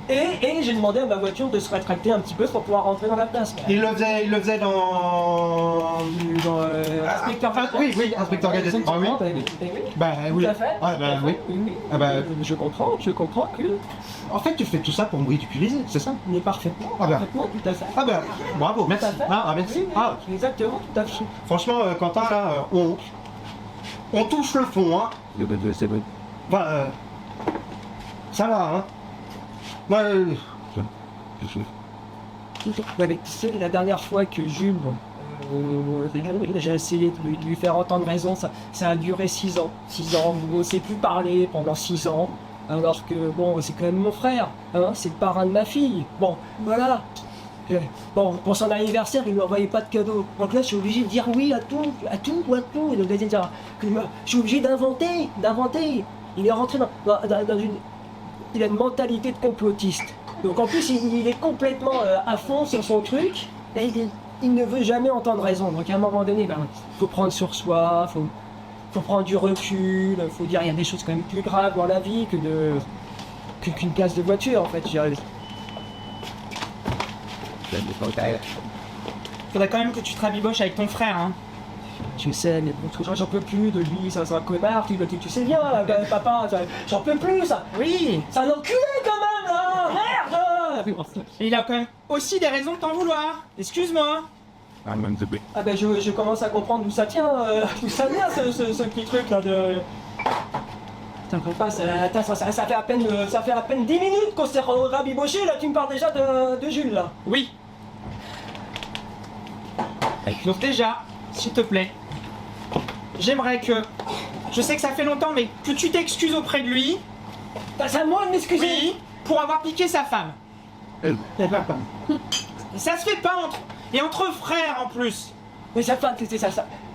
Et j'ai demandé à ma voiture de se rétracter un petit peu pour pouvoir rentrer dans la place. Il le faisait dans... Inspecteur oui, inspecteur Gadget. Ah oui. Bah oui. Tout à fait. Ouais, bah oui. Ah bah, Je comprends que... en fait, tu fais tout ça pour me ridiculiser, c'est ça? Mais parfaitement, Ah bah. parfaitement, tout à fait. Ah bah, bravo, merci. Tout à fait. Ah, merci. Oui, Ah, exactement, tout à fait. franchement, Quentin, là, on touche le fond, hein. Enfin, ça va, hein. Moi, C'est la dernière fois que Jules, j'ai essayé de lui faire entendre raison, ça a duré 6 ans. 6 ans, vous n'osez plus parler pendant 6 ans. Alors que, bon, c'est quand même mon frère, hein, c'est le parrain de ma fille. Bon, voilà. Bon, pour son anniversaire, il ne lui envoyait pas de cadeau. Donc là, je suis obligé de dire oui à tout. Et de dire que je suis obligé d'inventer. Il est rentré dans une... Il a une mentalité de complotiste. Donc en plus, il est complètement à fond sur son truc. Et il ne veut jamais entendre raison. Donc à un moment donné, faut prendre sur soi, faut prendre du recul, faut dire il y a des choses quand même plus graves dans la vie qu'une place de voiture en fait. Faudrait quand même que tu te rabiboches avec ton frère, hein. Je sais, mais bon, j'en peux plus de lui, c'est un connard, tu sais bien, papa, j'en peux plus, ça. Oui. C'est un enculé quand même, là. Merde. Et il a quand même aussi des raisons de t'en vouloir. Excuse-moi. Ah ben je commence à comprendre d'où ça vient ce petit truc là de... Putain, qu'on passe, ça fait à peine 10 minutes qu'on s'est rabiboché, là tu me parles déjà de Jules là. Oui. Donc déjà, s'il te plaît, j'aimerais que... Je sais que ça fait longtemps, mais que tu t'excuses auprès de lui. C'est à moi de m'excuser. Oui, pour avoir piqué sa femme. Ça se fait pas entre frères en plus. Mais sa femme, c'était ça.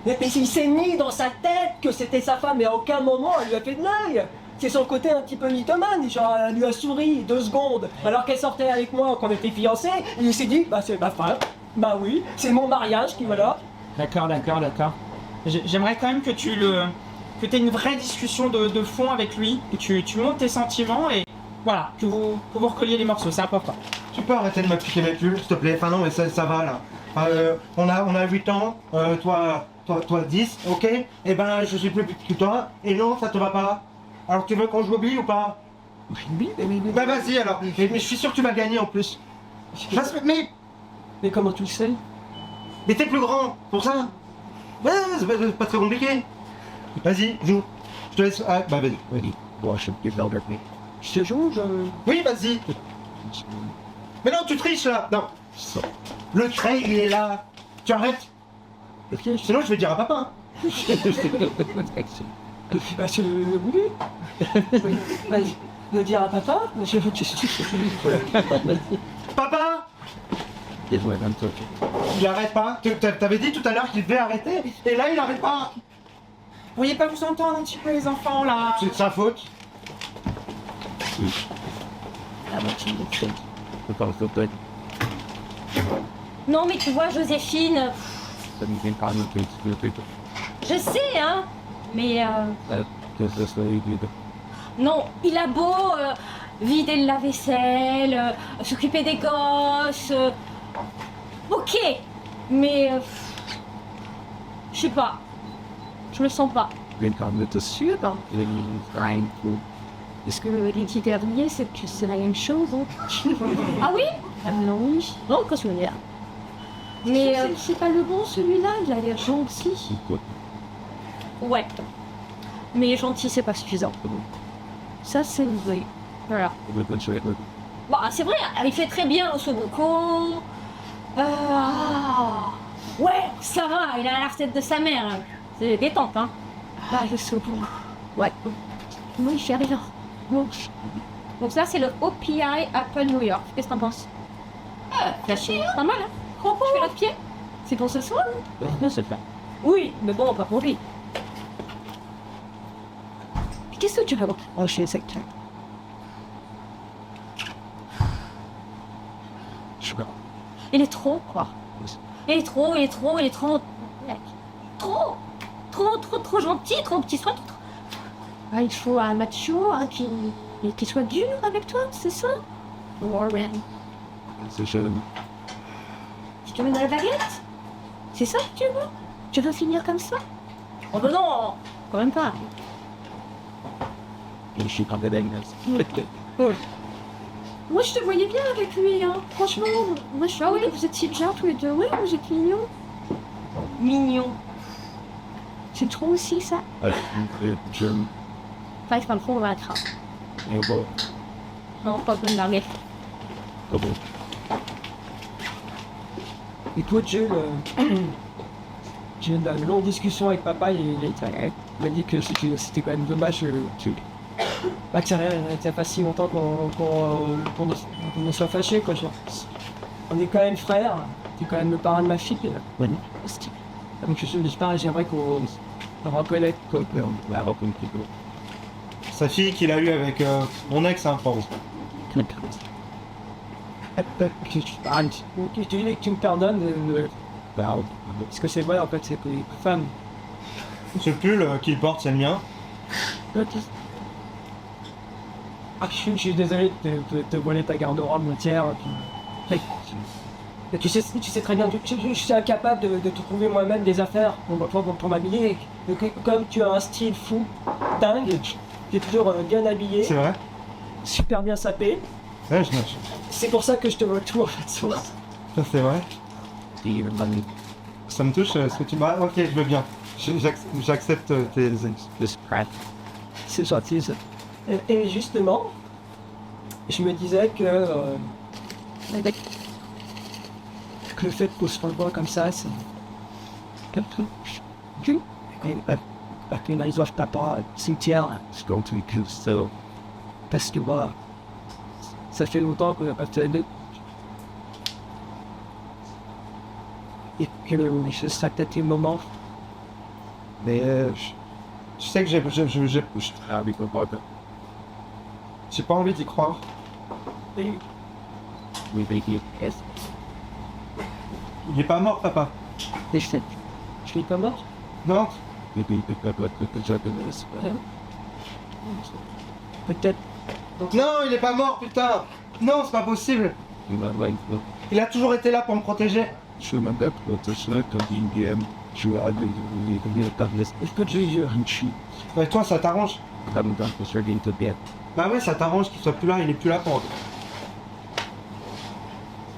Mais il s'est mis dans sa tête que c'était sa femme, mais à aucun moment elle lui a fait de l'œil. C'est son côté un petit peu mythomane, genre elle lui a souri 2 secondes, alors qu'elle sortait avec moi, qu'on était fiancés, et il s'est dit, bah c'est ma femme, bah oui, c'est mon mariage qui voilà. D'accord. J'aimerais quand même que tu aies une vraie discussion de fond avec lui, que tu montes tes sentiments et voilà, que vous recolliez les morceaux, c'est important. Tu peux arrêter de m'appliquer mes pulls, s'il te plaît? Enfin non, mais ça va là. On a 8 ans, toi 10, ok? Et ben je suis plus petit que toi, et non, ça te va pas. Alors tu veux qu'on joue au billes ou pas? Bah vas-y alors, mais je suis sûr que tu vas gagner en plus. Mais comment tu le sais? Mais t'es plus grand, pour ça. Ouais, c'est pas très compliqué. Vas-y, joue. Je te laisse... Ah, bah vas-y. Je te joue, Oui, vas-y. Mais non, tu triches là. Non. Le trait, il est là. Tu arrêtes. Sinon, je vais dire à papa. Bah je... Oui. Vas-y, le dire à papa. Papa. Il arrête pas. T'avais dit tout à l'heure qu'il devait arrêter, et là il arrête pas. Vous pourriez pas vous entendre un petit peu les enfants là? C'est de sa faute. Non, mais tu vois, Joséphine, je sais, hein, mais non, il a beau vider le lave-vaisselle, s'occuper des gosses, ok, mais je sais pas, je le sens pas. Est-ce que les petits derniers, c'est la même chose, hein? Ah oui? Non, oui. Non, qu'est-ce que je veux dire? Mais c'est pas le bon celui-là, il a l'air gentil. Ouais. Mais gentil, c'est pas suffisant. Ça, c'est vrai. Voilà. Bah, c'est vrai, il fait très bien au Sudoku. Ouais, ça va, il a la tête de sa mère. C'est détente, hein. Bah, le Sudoku. Ouais. Oui, je suis arrivé. Bon. Donc ça, c'est le OPI Apple New York. Qu'est-ce que t'en penses? Flashy, pas mal, hein. Je fais l'autre pied. C'est pour ce soir? Non, c'est pas. Oui, mais bon, pas pour lui. Qu'est-ce que tu veux? Oh, je suis secteur. Il est trop, quoi. Il est trop. Trop gentil, trop petit soin. Ah, il faut un macho hein, qui soit dur avec toi, c'est ça? Warren. C'est cher. Tu te mets dans la baguette? C'est ça que tu veux? Tu veux finir comme ça? Oh ben non! Quand même pas. Je suis quand même Moi je te voyais bien avec lui, hein. Franchement, moi je suis que vous étiez déjà tous les deux. Oui, vous êtes mignons. Mignon. C'est trop aussi ça? Enfin, il faut le convaincre. Non, pas besoin d'arriver. Et toi, Jules, j'ai eu une longue discussion avec papa et il m'a dit que c'était quand même dommage Bah, que ça fait pas si longtemps qu'on ne soit fâchés, quoi. Genre. On est quand même frères, t'es quand même le parrain de ma fille. Oui. Donc j'espère et j'aimerais qu'on reconnaisse, quoi. Sa fille qu'il a eue avec mon ex, hein, pardon. Je te dis que tu me pardonnes, parce que c'est vrai, en fait, c'est que les femmes. Ce pull qu'il porte, c'est le mien. Ah, je suis désolé de te voler ta garde-robe entière. Tu sais très bien, je suis incapable de te trouver moi-même des affaires pour m'habiller. Comme tu as un style fou, dingue, tu es toujours bien habillé, C'est vrai. super bien sapé. Ouais, C'est pour ça que je te vois tout en fait. ça c'est vrai. Ça me touche ce que tu m'as. Ok, je veux bien. J'accepte tes. C'est gentil ça. Et justement, je me disais que le fait qu'on se revoie comme ça, c'est. Ils doivent pas au cimetière. Parce que voilà, ça fait longtemps qu'on n'a pas fait de. Et que ce sera peut-être le moment. Mais je sais que j'ai pas envie d'y croire. Et Il est pas mort, papa. je suis pas mort. Non. Peut-être. Non, il est pas mort, putain. Non, c'est pas possible. Il a toujours été là pour me protéger. Est-ce que Ouais, toi, ça t'arrange. Bah ouais, ça t'arrange qu'il soit plus là. Il est plus là pour.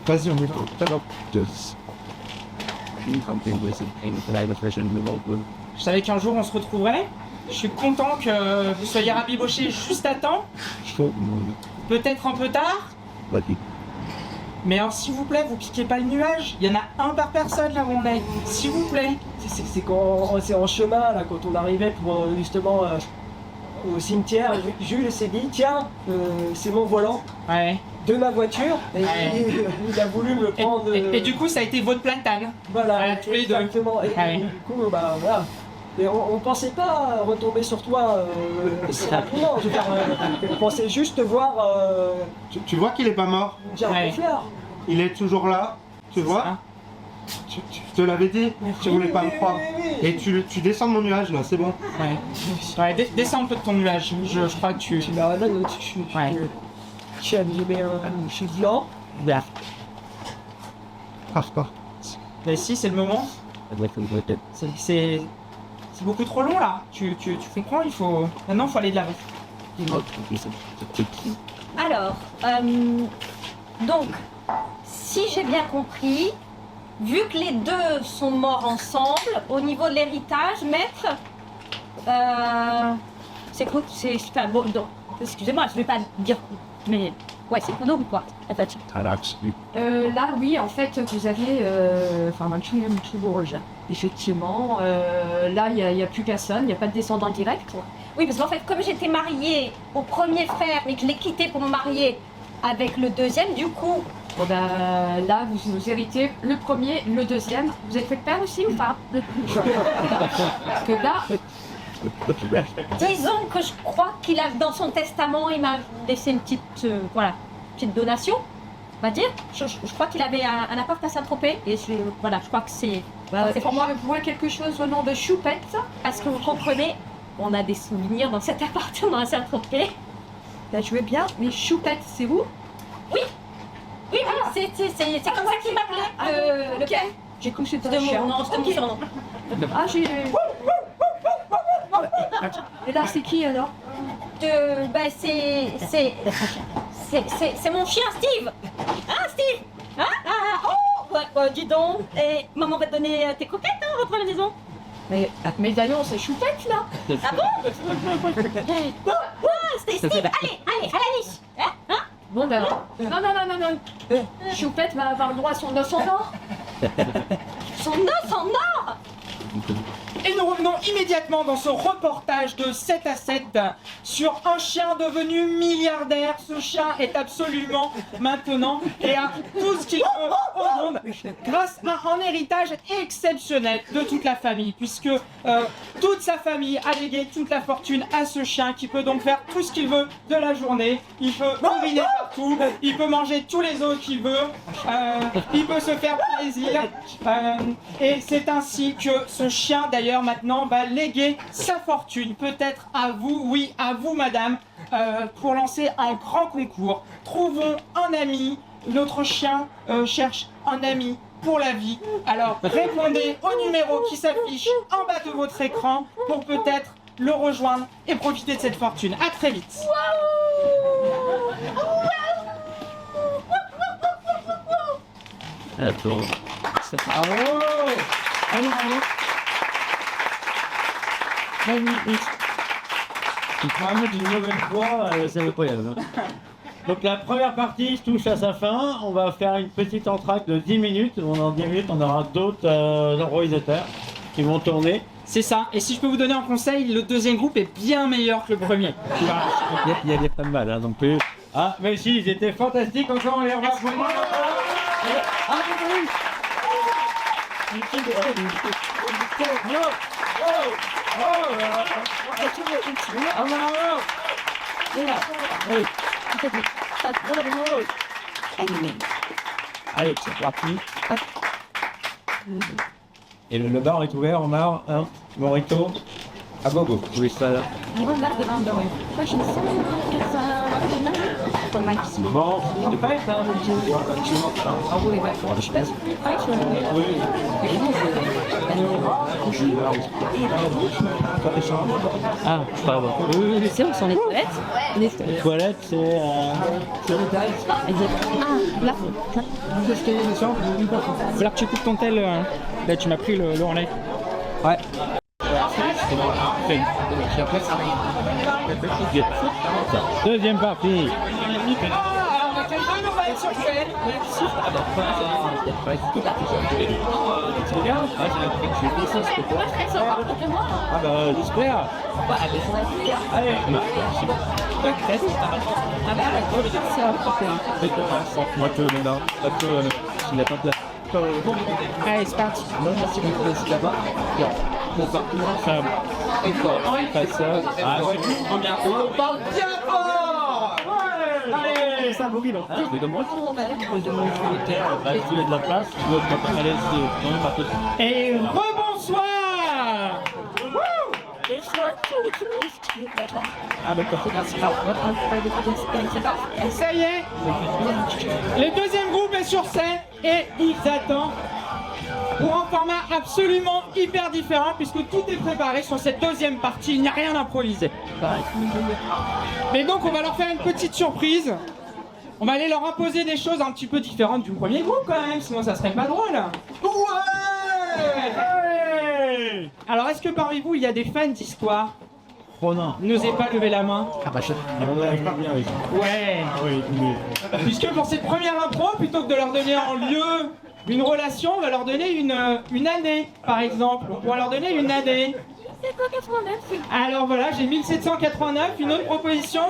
Vas-y, on y va. Je savais qu'un jour on se retrouverait. Je suis content que vous soyez rabibochés juste à temps. Peut-être un peu tard. Mais alors, s'il vous plaît, vous piquez pas le nuage. Il y en a un par personne là où on est. S'il vous plaît. c'est en chemin là quand on arrivait pour justement au cimetière. Jules s'est dit tiens, c'est mon volant Ouais. de ma voiture et Ouais. il a voulu me prendre. Et du coup, ça a été votre platane. Voilà, Ouais, tous les deux. exactement. Et Ouais. du coup, bah voilà. Et on pensait pas retomber sur toi si rapidement. Je veux dire, on pensait juste te voir Tu vois qu'il est pas mort. dire Ouais. des fleurs. Il est toujours là. Tu vois. ça. Tu te l'avais dit. Tu voulais pas me croire. Oui. Et tu descends de mon nuage là, c'est bon. Ouais. Ouais, descends un peu de ton nuage. Je crois que tu. Tu m'as là, je suis habillé, je suis blanc. Mais si, c'est le moment. C'est beaucoup trop long là. Tu comprends, Maintenant, il faut aller de l'avant. Alors, donc, si j'ai bien compris, vu que les deux sont morts ensemble, au niveau de l'héritage, maître, c'est quoi? C'est enfin, bon, donc, excusez-moi, je vais pas dire, mais ouais, c'est Kono ou quoi? En fait. Là, oui, en fait, vous avez, enfin, effectivement, là, il n'y a plus personne, il n'y a pas de descendant direct. Oui, parce qu'en fait, comme j'étais mariée au premier frère, mais que je l'ai quitté pour me marier avec le deuxième, du coup, bon ben, là, vous héritez le premier, le deuxième. Vous êtes fait père aussi ou pas? Parce que là, disons que je crois qu'il a, dans son testament, il m'a laissé une petite, voilà, petite donation, on va dire. Je crois qu'il avait un appart à Saint-Tropez, et voilà, je crois que c'est pour moi. Je vois quelque chose au nom de Choupette. Parce que vous comprenez, on a des souvenirs dans cet appartement à Saint-Tropez. Là, je vais bien, mais Choupette, c'est où? Oui, c'est comme ça qu'il m'appelait. Le père. J'ai cru que c'était De un mon chien. nom, c'est mon surnom. Ah, j'ai... Et là, c'est qui alors? Ben, c'est mon chien Steve. Hein, Steve? Hein? Dis donc. Et maman va te donner tes croquettes, hein, rentre à la maison. Mais d'ailleurs, c'est Choupette là. Ah bon? Steve, allez, à la niche. Hein? Bon ben, non. Choupette va avoir le droit à son os en or. Son os en or. Et nous revenons immédiatement dans ce reportage de 7 à 7 sur un chien devenu milliardaire. Ce chien est absolument maintenant et a tout ce qu'il veut au monde grâce à un héritage exceptionnel de toute la famille, puisque toute sa famille a légué toute la fortune à ce chien qui peut donc faire tout ce qu'il veut de la journée. Il peut uriner partout, il peut manger tous les os qu'il veut, il peut se faire plaisir. Et c'est ainsi que ce chien d'ailleurs maintenant va léguer sa fortune, peut-être à vous, oui à vous madame, pour lancer un grand concours. Trouvons un ami, notre chien cherche un ami pour la vie. Alors répondez au numéro qui s'affiche en bas de votre écran pour peut-être le rejoindre et profiter de cette fortune. À très vite. Attends. Tu te rajoutes une nouvelle fois, c'est incroyable. Donc la première partie touche à sa fin. On va faire une petite entracte de 10 minutes. Dans 10 minutes, on aura d'autres improvisateurs qui vont tourner. C'est ça. Et si je peux vous donner un conseil, le deuxième groupe est bien meilleur que le premier. Il y a pas de mal, hein, donc plus. Ah, mais si, ils étaient fantastiques. Encore, on les revoit pour moi. Allez, c'est parti. Et le bar est ouvert, on a un Morito à gogo. Oui, ça là. Bon, ah, pardon. Tu sais où sont les toilettes? Les toilettes, c'est Ah, là. Qu'est-ce que Il va falloir que tu coupes ton tel. Là, tu m'as pris le relais. Ouais. Deuxième partie. Quelqu'un nous va être sur scène. Ah bah j'espère. Allez. Moi que là, il n'a pas de place. Allez, c'est parti. Allez, ça mobile. Je de moi. Tu de la place, tu dois pas aller Et rebonsoir. Ça y est, le deuxième groupe est sur scène et ils attendent pour un format absolument hyper différent puisque tout est préparé sur cette deuxième partie, il n'y a rien improvisé. Mais donc on va leur faire une petite surprise. On va aller leur imposer des choses un petit peu différentes du premier groupe quand même, sinon ça serait pas drôle. Ouais. Alors est-ce que parmi vous il y a des fans d'histoire? Oh non. N'osez pas lever la main. Ah bah on arrive pas bien avec ça. Ouais. Ah oui, mais... Puisque pour cette première impro, plutôt que de leur donner en lieu une relation, on va leur donner une année, par exemple. On pourra leur donner une année. 1789. Alors voilà, j'ai 1789, une autre proposition.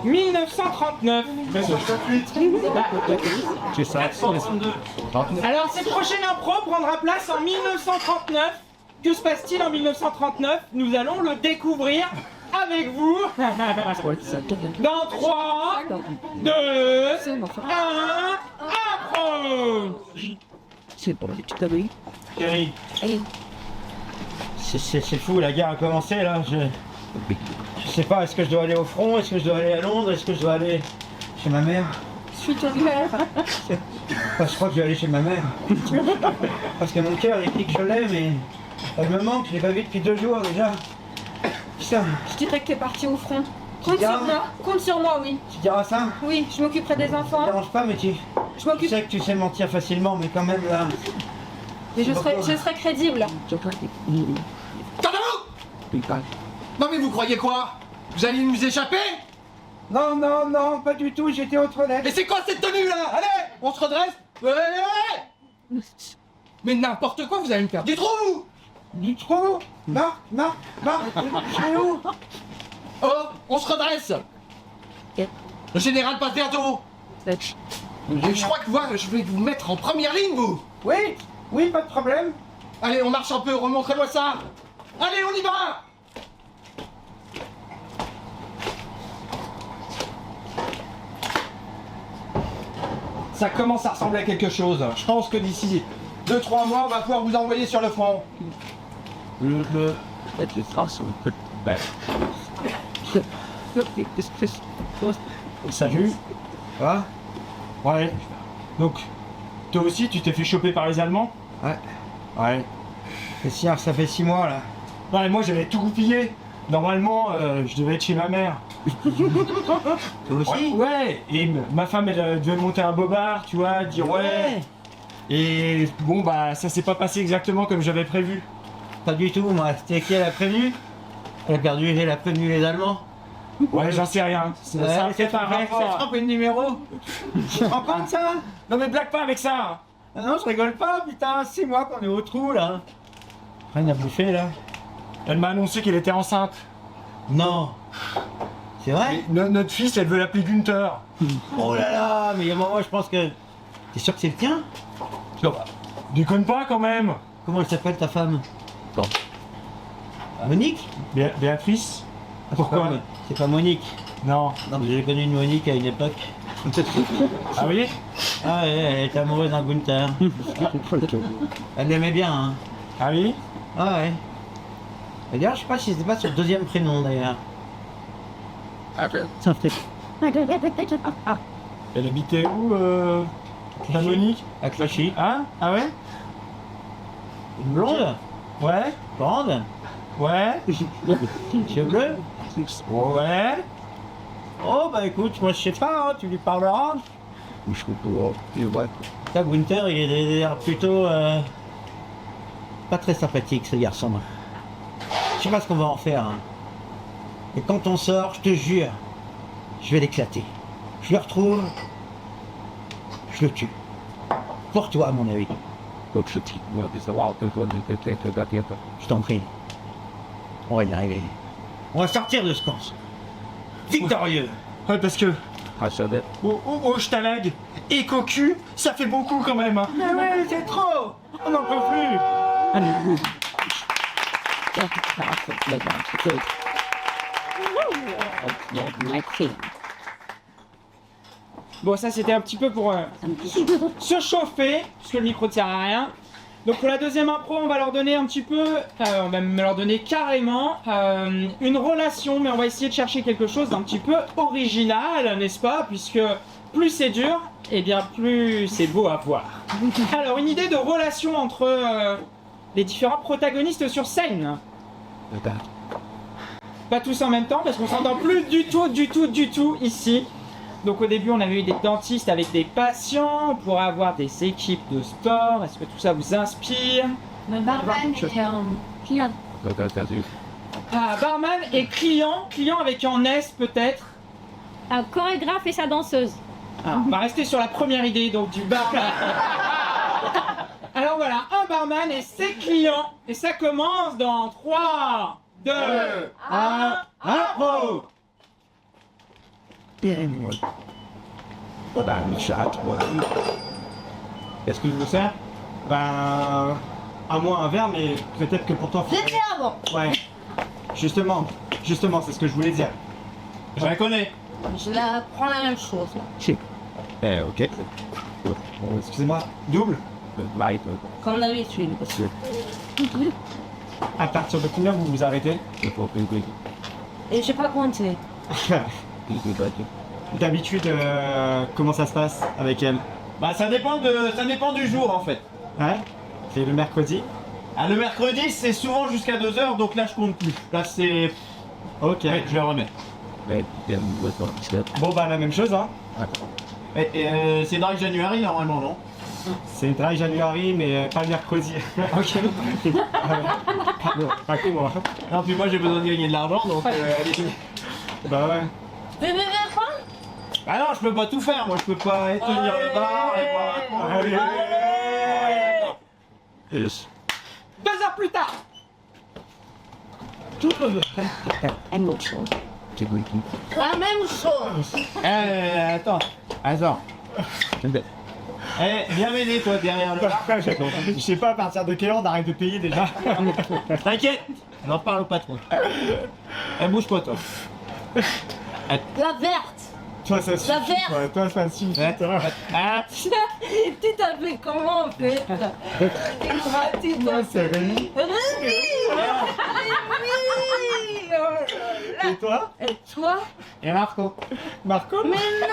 1939. C'est ça. Alors cette prochaine impro prendra place en 1939. Que se passe-t-il en 1939? Nous allons le découvrir avec vous. Dans 3, 2, 1, impro. C'est pour tu t'abris. Thierry. C'est fou, la guerre a commencé là. Je sais pas, est-ce que je dois aller au front? Est-ce que je dois aller à Londres? Est-ce que je dois aller chez ma mère? Suis ton mère. Enfin, je crois que je vais aller chez ma mère. Parce que mon cœur il dit que je l'aime mais elle me manque, je l'ai pas vu depuis 2 jours déjà. Putain, Je dirais que t'es parti au front. Compte diras sur moi. Compte sur moi, oui. tu diras ça? Oui, je m'occuperai des Ça enfants. te dérange pas mais tu Je m'occupe. sais que tu sais mentir facilement mais quand même là. Mais je serai crédible. Non mais vous croyez quoi? Vous allez nous échapper? Non, non, non, pas du tout, j'étais aux toilettes. Mais c'est quoi cette tenue là? Allez, on se redresse. Ouais. Mais n'importe quoi, vous allez me faire du trou, vous. Du trou. Marc, je suis où? Oh, on se redresse. Le général passe bientôt. Je crois que moi, je vais vous mettre en première ligne, vous. Oui, pas de problème. Allez, on marche un peu, remontrez-moi ça. Allez, on y va. Ça commence à ressembler à quelque chose. Je pense que d'ici 2-3 mois, on va pouvoir vous envoyer sur le front. Salut. Quoi? Ouais. Donc, toi aussi, tu t'es fait choper par les Allemands? Ouais. Ouais. Ça fait 6 mois là. Ouais, moi j'avais tout goupillé. Normalement, je devais être chez ma mère. Toi aussi? Ouais. Et ma femme, elle devait monter un bobard, tu vois, dire ouais. Et bon, bah, ça s'est pas passé exactement comme j'avais prévu. Pas du tout, moi. C'était qui elle a prévenu? Elle a prévenu les Allemands. Ouais, j'en sais rien. Ça a peut-être un rapport. trompé de numéro. Tu te rends compte ça? Non mais blague pas avec ça. Ah non, je rigole pas, putain, 6 mois qu'on est au trou là. Rien à bouffer là. Elle m'a annoncé qu'elle était enceinte. Non. C'est vrai? Notre fils, elle veut l'appeler Gunther. Oh là là, mais il y a un moment, je pense que. T'es sûr que c'est le tien? Déconne pas quand même. Comment elle s'appelle ta femme? Monique? Béatrice. Pourquoi? C'est pas Monique. Non. Non, mais j'ai connu une Monique à une époque. Ah oui? Ah ouais, elle était amoureuse d'un Gunther. Elle l'aimait bien, hein. Ah oui? Ah ouais. Et d'ailleurs, je sais pas si c'était pas son deuxième prénom d'ailleurs. Ça fait. Elle habitait où, la Monique? À Clichy. Hein? Ah ouais? Une blonde? Ouais? Grande? Ouais? Cheveux bleus? Ouais? Oh bah écoute, moi je sais pas, hein, tu lui parleras. Ça, Gunther, il est d'ailleurs plutôt pas très sympathique ce garçon. Je sais pas ce qu'on va en faire. Hein. Et quand on sort, je te jure, je vais l'éclater. Je le retrouve, je le tue. Pour toi, à mon avis. Je t'en prie. On va y arriver. On va sortir de ce camp. Victorieux. Ouais, parce que... Oh, je t'allègue. Et cocu, ça fait beaucoup quand même. Hein. Mais ouais, c'est trop. On n'en peut plus. Bon, ça c'était un petit peu pour se chauffer, parce que le micro ne sert à rien. Donc pour la deuxième impro, on va leur donner un petit peu, on va même leur donner carrément une relation, mais on va essayer de chercher quelque chose d'un petit peu original, n'est-ce pas? Puisque plus c'est dur, et bien plus c'est beau à voir. Alors une idée de relation entre les différents protagonistes sur scène. Pas tous en même temps, parce qu'on s'entend plus du tout ici. Donc au début on avait eu des dentistes avec des patients, on pourrait avoir des équipes de sport, est-ce que tout ça vous inspire? Barman, client. Barman et client avec un S peut-être. Un chorégraphe et sa danseuse. On va rester sur la première idée donc du barman. Alors voilà, un barman et ses clients, et ça commence dans 3, 2, 1, impro! Qu'est-ce que je veux faire? Ben... à moi un verre, mais peut-être que pour toi... C'était avant. Ouais. Justement, c'est ce que je voulais dire. Je la connais. Je la prends la même chose. Là. Ok. Excusez-moi, double? Comme d'habitude. À partir de combien vous vous arrêtez? Et j'ai pas compté. D'habitude, comment ça se passe avec elle? Bah ça dépend du jour en fait. Ouais? C'est le mercredi? Ah, le mercredi c'est souvent jusqu'à 2h donc là je compte plus. Là c'est... Ok. Ouais, je le remets. Bon bah la même chose hein. C'est Dry January normalement non? C'est Dry January mais pas le mercredi. Ok. Pas cool moi. Non puis moi j'ai besoin de gagner de l'argent donc allez. Bah ouais. Mais quoi? Bah non je peux pas tout faire, moi je peux pas tenir le bar et boire. 2 heures plus tard. La même chose. Attends. Viens m'aider toi derrière le bar. Je sais pas à partir de quelle heure on arrête de payer déjà. T'inquiète, n'en parle pas trop. Bouge pas toi. La verte. Toi ça suffit. La verte. quoi. Toi ça suffit. Ah, Tu t'appelles comment en fait? Moi c'est Rémi. Rémi. Et toi? Et toi? et Marco. Marco? Mais non.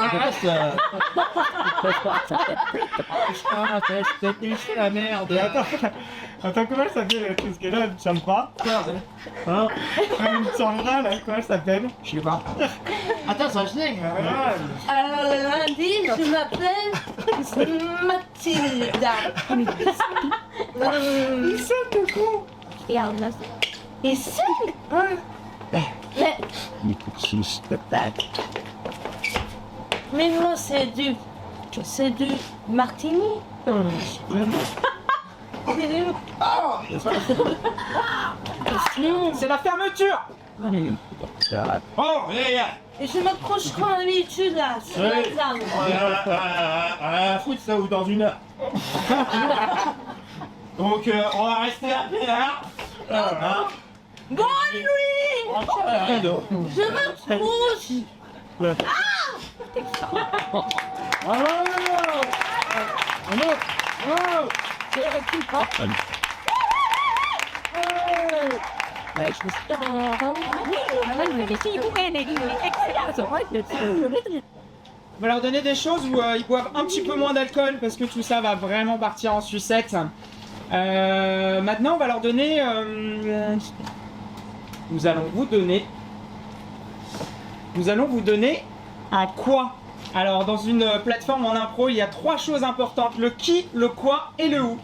La merde. Et attends, comment elle s'appelle parce que là, tu me pas? Hein? Une Sandra là, comment elle s'appelle? Je sais pas. Attends, ça je l'ai. Alors le lundi, je m'appelle Mathilda. Ils sont de con! Regarde là. Et c'est... Mais moi c'est du... C'est du martini. C'est la fermeture. Oh, les gars. Et je m'approche comme d'habitude là, sur la table. Foutre ça ou dans une heure. Donc on va rester là. Bonne nuit. Je m'approche. On va leur donner des choses où ils boivent un petit peu moins d'alcool parce que tout ça va vraiment partir en sucette. Maintenant, on va leur donner. Nous allons vous donner un quoi. Alors, dans une plateforme en impro, il y a 3 choses importantes, le qui, le quoi et le où.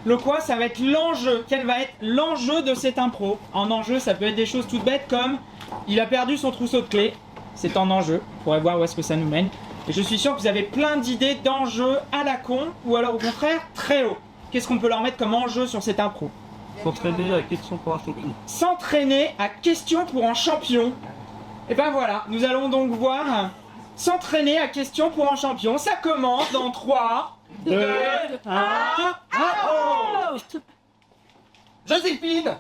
Le quoi, ça va être l'enjeu. Quel va être l'enjeu de cette impro? En enjeu, ça peut être des choses toutes bêtes comme il a perdu son trousseau de clés. C'est en enjeu. On pourrait voir où est-ce que ça nous mène. Et je suis sûr que vous avez plein d'idées d'enjeux à la con ou alors au contraire très haut. Qu'est-ce qu'on peut leur mettre comme enjeu sur cette impro? S'entraîner à question pour un champion. S'entraîner à question pour un champion. Et ben voilà, nous allons donc voir s'entraîner à question pour un champion. Ça commence dans 3, 2, 1. Joséphine.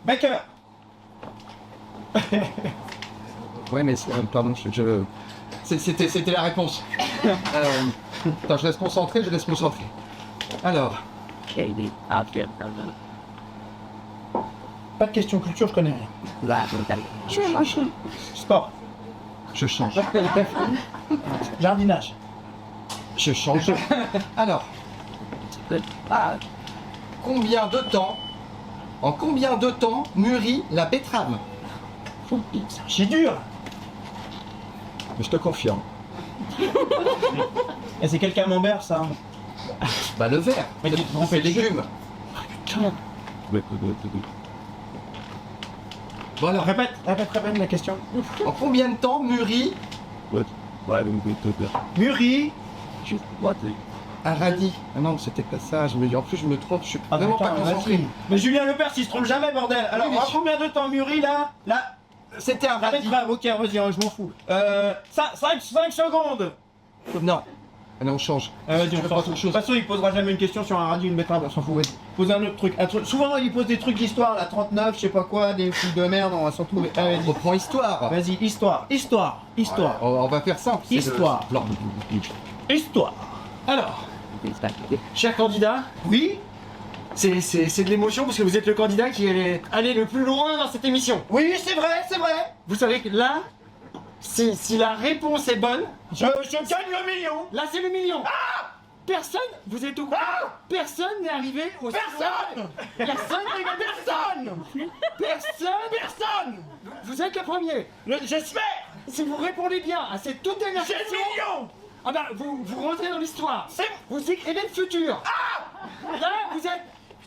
Baker. Ouais, mais pardon, c'était la réponse. Attends, je laisse concentrer. Alors, Pas de question culture, je connais rien. Sport. je change. Jardinage. Je change. Alors, en combien de temps mûrit la betterave? C'est dur. Mais je te confirme. Et c'est quel camembert ça? Bah le vert. Mais On fait légumes. Bon alors, Répète la question. en combien de temps mûrit Mûri. un radis? Ah non, c'était pas ça. En plus, je me trompe. Je suis vraiment pas concentré. Mais Julien Lepers, il se trompe jamais, bordel. Alors, Oui, en combien de temps mûri là? Là, C'était un radis. ok, vas-y, je m'en fous. 5 secondes. Non. Allez, on change. Vas-y, Je on fais s'en pas fout. autre De chose. toute façon, il posera jamais une question sur un radis ou une betterave, on s'en fout. Pose un autre truc. Souvent, il pose des trucs d'histoire, la 39, je sais pas quoi, des trucs de merde, on va s'en trouver. Allez, On reprend histoire. vas-y, histoire. On va faire simple. c'est Histoire. le- Histoire. Alors, cher candidat, Oui? c'est de l'émotion parce que vous êtes le candidat qui est allé le plus loin dans cette émission. Oui, c'est vrai! Vous savez que là, si la réponse est bonne, Je gagne le million! là c'est le million. Personne, vous êtes au courant, personne n'est arrivé au Personne! Personne n'est arrivé. Personne. Vous êtes le premier. J'espère! Si vous répondez bien à cette toute dernière J'ai question, le million! ah bah, vous rentrez dans l'histoire. C'est- Vous écrivez le futur. Là, vous êtes...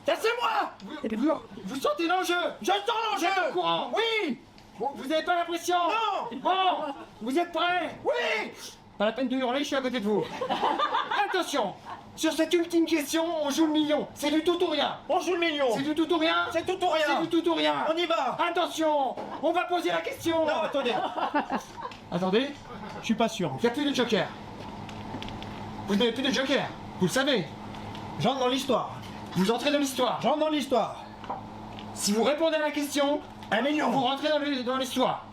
Ça c'est moi! Vous sentez l'enjeu. Je sens Vous êtes au l'enjeu! courant. Oui! Vous n'avez pas l'impression. Non! Bon, vous êtes prêts? Oui! Pas la peine de hurler, je suis à côté de vous. Attention, sur cette ultime question, on joue le million. C'est du tout ou rien. On joue le million. C'est du tout ou rien. C'est tout ou rien. C'est du tout ou rien. On y va. Attention, on va poser la question. Non, attendez. Attendez, Je suis pas sûr. il n'y a plus de joker. Vous n'avez plus de joker. Vous le savez. J'entre dans l'histoire. Vous entrez dans l'histoire. J'entre dans l'histoire. Si vous répondez à la question, 1 million. vous rentrez dans l'histoire.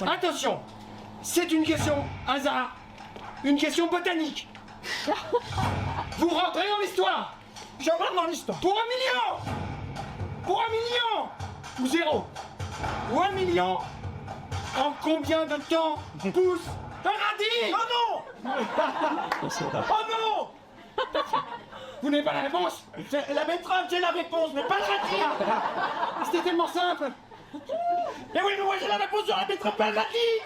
Attention, c'est une question hasard. Une question botanique. Vous rentrez dans l'histoire. Je rentre dans l'histoire. Pour 1 million. Pour 1 million. Ou 0. Ou 1 million. En combien de temps pousse un radis? Oh non. Oh non. Vous n'avez pas la réponse? La betterave, j'ai la réponse, mais pas le radis. C'était tellement simple. Mais oui, mais moi j'ai la réponse sur la betterave, pas le radis.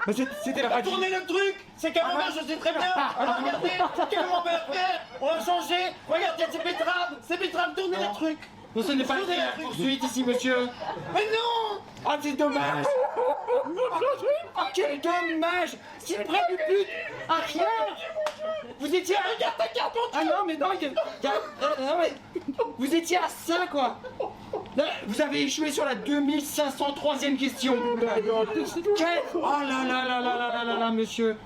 Mais c'était la radis. Tournez le truc. C'est qu'à un moment, je sais très bien. Alors regardez, comment on peut faire? On va changer. Regardez, c'est betterave, tournez le truc. Non, ce n'est pas Tournez la le truc. poursuite ici, monsieur. Mais non. Ah, c'est dommage. Ah, quel dommage. Si près du but. Ah, rien. Vous étiez à... Regarde ta carte. Ah non, mais non, non, mais... Vous étiez à ça, quoi. Là, vous avez échoué sur la 2503e question. Quel... Oh là là là là là là là là, monsieur.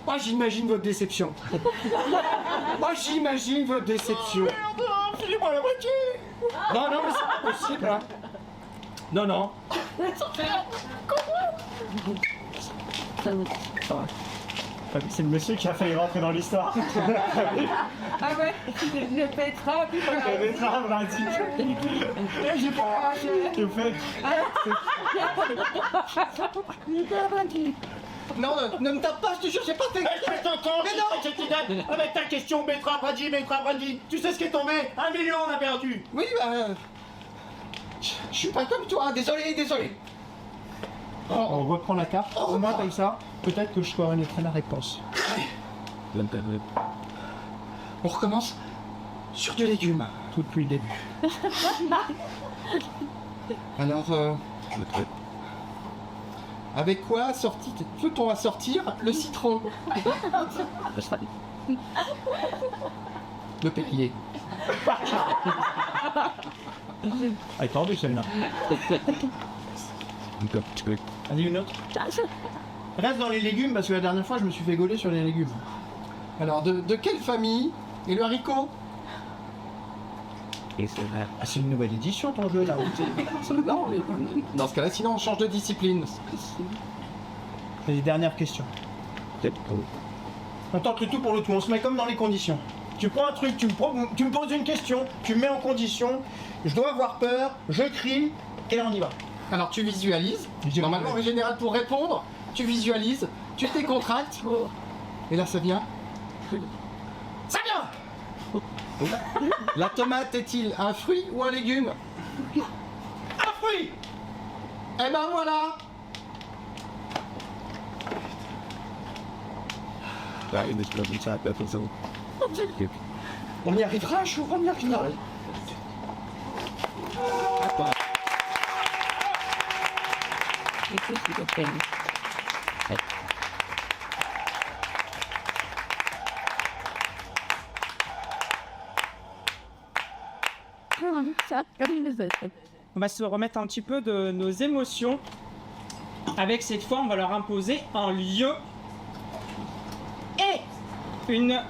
Oh, j'imagine votre déception. Oh, j'imagine votre déception. Filez-moi la voiture. Non, non, mais c'est pas possible, hein. Non, non. C'est le monsieur qui a failli rentrer dans l'histoire. Ah ouais, le pétrole, La betterave, radis. j'ai pas Tu fais. Non, ne me tape pas, je te jure, j'ai pas fait. Je t'entends. Mais non. Avec ta question, betterave, radis. Tu sais ce qui est tombé? 1 million, on a perdu. Oui, bah... Je suis pas comme toi, désolé. On reprend la carte. Au moins comme ça, peut-être que je connaîtrai la réponse. On recommence sur du légume. Tout depuis le début. Alors, avec quoi peut-on assortir le citron? Le Perrier. Ah, tordue celle-là. Allez, une autre. Reste dans les légumes parce que la dernière fois je me suis fait gauler sur les légumes. Alors, de quelle famille est le haricot? Ah, c'est une nouvelle édition ton jeu là. Dans ce cas-là, sinon on change de discipline. C'est les dernières questions. On tente le tout pour le tout, on se met comme dans les conditions. Tu prends un truc, tu me poses une question, tu me mets en condition, je dois avoir peur, je crie, et là on y va. Alors tu visualises, normalement en général pour répondre, tu visualises, tu te décontractes, et là ça vient. Ça vient. La tomate est-il un fruit ou un légume? Un fruit. Eh ben voilà. On y arrivera, je on y arrivera. On va se remettre un petit peu de nos émotions. Avec cette fois, on va leur imposer un lieu et une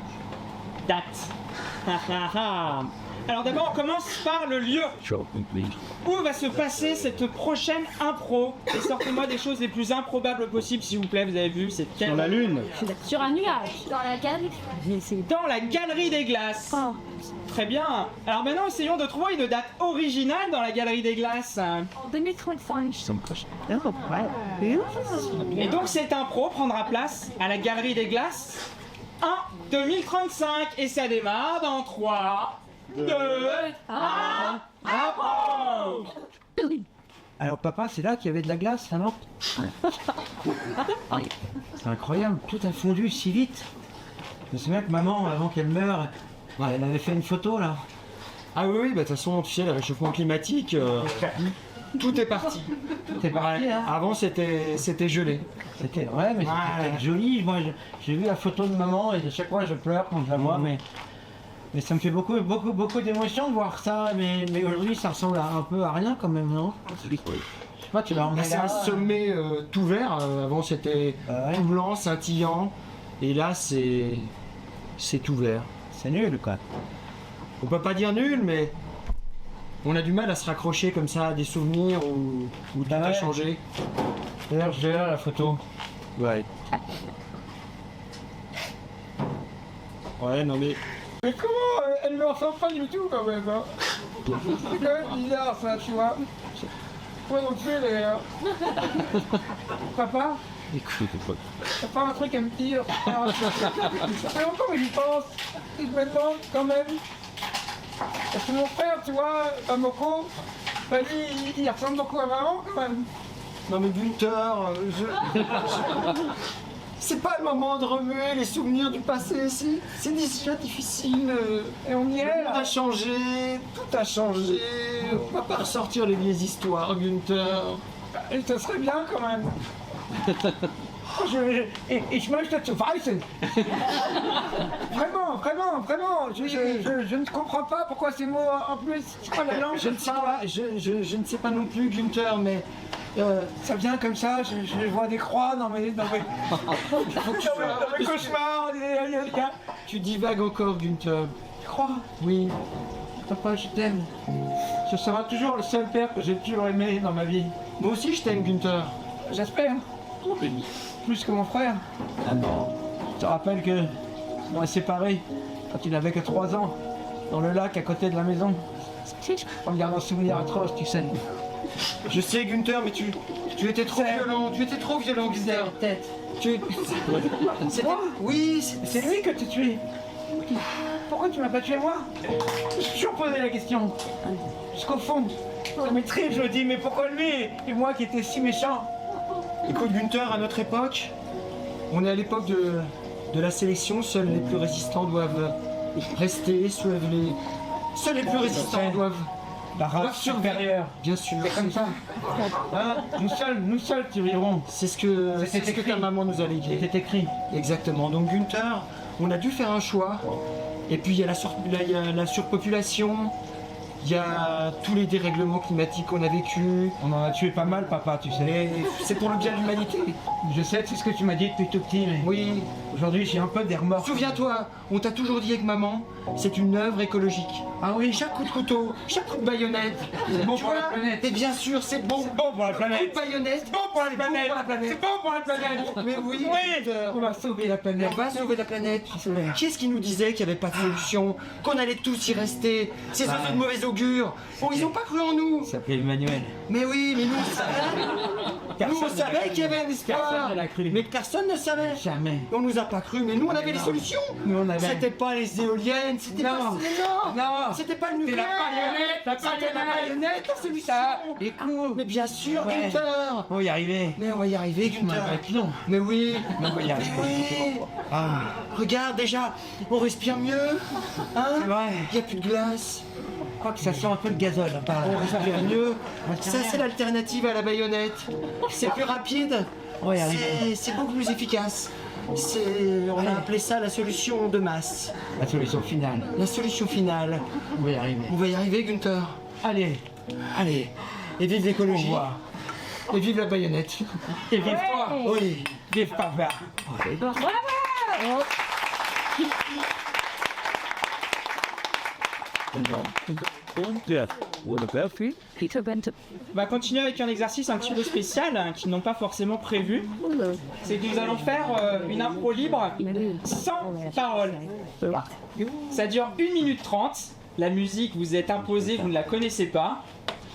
date. Alors d'abord, on commence par le lieu. Où va se passer cette prochaine impro? Et sortez-moi des choses les plus improbables possibles, s'il vous plaît. Vous avez vu, c'est Sur la lune. sur un nuage. Dans la galerie. dans la Galerie des Glaces. Très bien. Alors maintenant, essayons de trouver une date originale dans la Galerie des Glaces. En 2035. Et donc cette impro prendra place à la Galerie des Glaces en 2035. Et ça démarre dans 3, 2, 1, impro! Alors papa, c'est là qu'il y avait de la glace, ça non? C'est incroyable, tout a fondu si vite. Je me souviens que maman, avant qu'elle meure, elle avait fait une photo là. Ah oui, bah de toute façon, tu sais, le réchauffement climatique, Tout est parti. T'es parti, hein. Avant, c'était gelé. C'était ouais, mais c'était joli. Moi, j'ai vu la photo de maman et à chaque fois je pleure quand je la vois, mais ça me fait beaucoup d'émotions de voir ça. Mais aujourd'hui, ça ressemble un peu à rien quand même, non? Je sais pas, tu l'as emmené C'est là. un sommet tout vert. Avant, c'était Ouais. tout blanc, scintillant. Et là, c'est tout vert. C'est nul, quoi. On peut pas dire nul, mais on a du mal à se raccrocher comme ça à des souvenirs où tout a ouais. changé. D'ailleurs, je l'ai là, la photo. Ouais. Ouais, non mais. Mais comment elle me ressemble pas du tout quand même, hein. C'est quand même bizarre ça, tu vois. Moi non plus d'ailleurs. Papa, t'as pas un truc à me dire? Ça fait longtemps que j'y pense. Et je me demande quand même. Parce que mon frère, tu vois, Moko, bah lui, il ressemble beaucoup à maman quand même. Non mais Gunther, c'est pas le moment de remuer les souvenirs du passé, c'est déjà difficile. Et on y est Tout là. a changé, tout a changé. On va pas ressortir les vieilles histoires, Gunther. Et ça serait bien quand même. Ich möchte zu Weißen. Vraiment, je ne comprends pas pourquoi ces mots en plus. C'est quoi la langue? Je ne sais pas, je ne sais pas non plus, Gunther, mais Ça vient comme ça, je vois des croix dans mes cauchemars. tu divagues encore, Gunther. Tu crois? Oui. Papa, je t'aime. Ce sera toujours le seul père que j'ai toujours aimé dans ma vie. Moi aussi, je t'aime, Gunther. J'espère. Plus que mon frère. Je te rappelle que on est séparés quand il avait que 3 ans, dans le lac à côté de la maison. On me garde un souvenir atroce, tu sais. Je sais, Gunther, mais tu étais trop violent. Tu étais trop violent, Gunther. Tête. C'était- Oui, C'est lui que tu tues. Pourquoi tu m'as pas tué moi? Je me suis toujours posé la question. Jusqu'au fond. Ça m'étripe, je me dis, mais pourquoi lui? Et moi qui étais si méchant. Écoute, Gunther, à notre époque, on est à l'époque de la sélection. Seuls les plus résistants doivent rester. Seuls les plus résistants doivent La race supérieure. Bien sûr. C'est comme ça. Hein, nous seuls survivrons. C'est ce que C'était ta écrit. maman nous a légué. C'était écrit. Exactement. Donc Gunther, on a dû faire un choix. Et puis il y a la surpopulation, il y a tous les dérèglements climatiques qu'on a vécu. On en a tué pas mal, papa, tu sais. Et c'est pour le bien de l'humanité. Je sais, c'est ce que tu m'as dit depuis tout petit, mais Oui. aujourd'hui j'ai un peu des remords. Souviens-toi, on t'a toujours dit avec maman, c'est une œuvre écologique. Ah oui, Chaque coup de couteau, chaque coup de baïonnette, C'est bon tu pour la vois, planète. Et bien sûr, c'est bon. bon pour la Coup de planète. baïonnette, C'est bon pour la c'est planète. pour la planète. C'est bon pour la planète. Mais oui, Oui, Gunther. on va sauver la planète. On va sauver la planète. Qui est-ce qui nous disait qu'il n'y avait pas de solution, qu'on allait tous y rester? Ces oiseaux de mauvais augure. Bon, ils n'ont pas cru en nous. Il s'appelait Emmanuel. Mais oui, mais nous on savait qu'il y avait un espoir. Personne ne l'a cru. Mais personne ne savait. Jamais. On nous a pas cru, mais nous on avait les solutions. Nous, on avait- C'était pas les éoliennes, c'était Non. pas Non. C'était pas le C'est nucléaire. la C'était la baïonnette, la solution. Les coups. Mais bien sûr, Ouais. Gunther. On va y arriver. Mais on va y arriver, On va Gunther. être long. Mais oui. Mais on va y arriver. Oui. Ah, Regarde déjà, on respire mieux. Hein? c'est vrai. Il n'y a plus de glace. Je crois que ça sent un peu le gazole. Hein, par là. On respire mieux. c'est Ça, rien. c'est l'alternative à la baïonnette. C'est plus rapide. On va y arriver. C'est beaucoup plus efficace. On a appelé ça la solution de masse. La solution finale. La solution finale. On va y arriver. On va y arriver, Gunther. Allez, Allez. Et vive au l'écologie. revoir. Et vive la baïonnette. Et vive toi. Oui. Vive papa. On va continuer avec un exercice un petit peu spécial hein, qu'ils n'ont pas forcément prévu. C'est que nous allons faire une impro libre sans parole. Ça dure 1 minute 30. La musique, vous êtes imposé, vous ne la connaissez pas.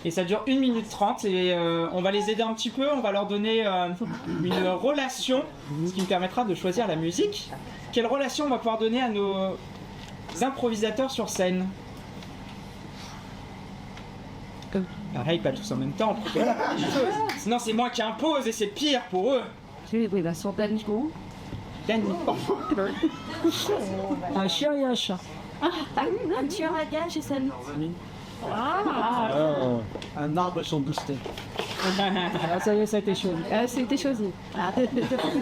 Et ça dure 1 minute 30 et on va les aider un petit peu. On va leur donner une relation, ce qui me permettra de choisir la musique. Quelle relation on va pouvoir donner à nos improvisateurs sur scène? Pareil, pas tous en même temps. Sinon, c'est moi qui impose et c'est pire pour eux. Un chien et un chat. Un tueur à gages et sa Un arbre sans booster. Ah, ça y est, ça a été choisi. C'était choisi.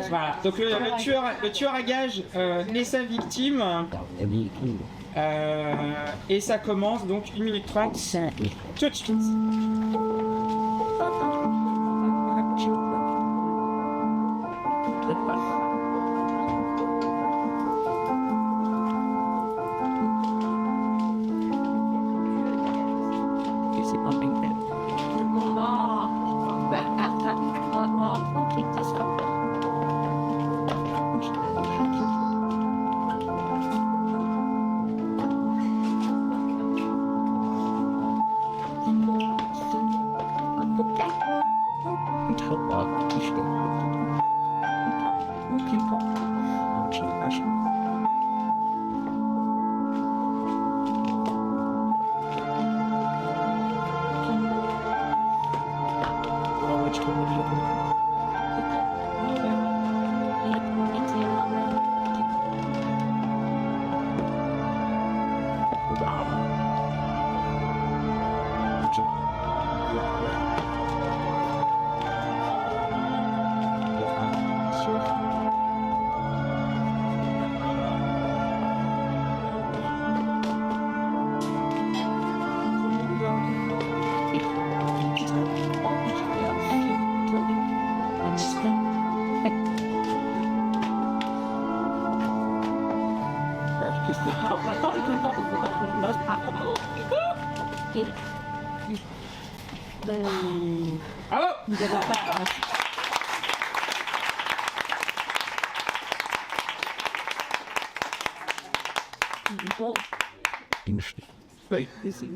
Voilà. Donc le tueur à gage met sa victime. Et ça commence donc 1 minute 30. Tout de suite.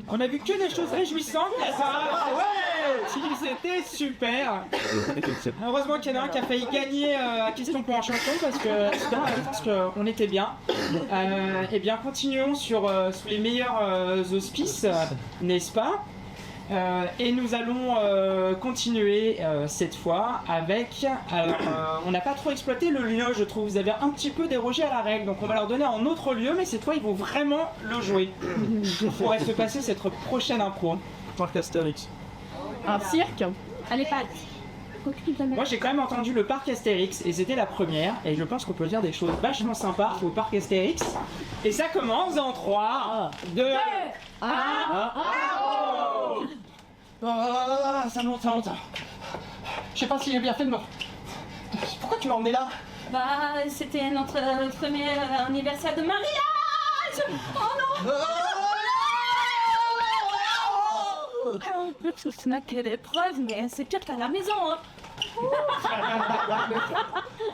On a vu que des choses réjouissantes. C'était super. Heureusement qu'il y en a un qui a failli gagner à question pour un chanson parce qu'on était bien. Et bien continuons sous les meilleurs auspices, n'est-ce pas? Et nous allons continuer cette fois avec... on n'a pas trop exploité le lieu, je trouve. Vous avez un petit peu dérogé à la règle, donc on va leur donner un autre lieu, mais cette fois ils vont vraiment le jouer. Pourrait se passer cette prochaine impro. Parc Astérix. Un cirque. Allez, Pat. Moi j'ai quand même entendu le parc Astérix et c'était la première, et je pense qu'on peut dire des choses vachement sympas au parc Astérix. Et ça commence dans 3, 2, 1... Ça monte. Je sais pas si j'ai bien fait de me... Pourquoi tu m'as emmené là? Bah, c'était notre premier anniversaire de mariage. Oh non. Ce n'a que des preuves, mais c'est pire qu'à la maison. Hein.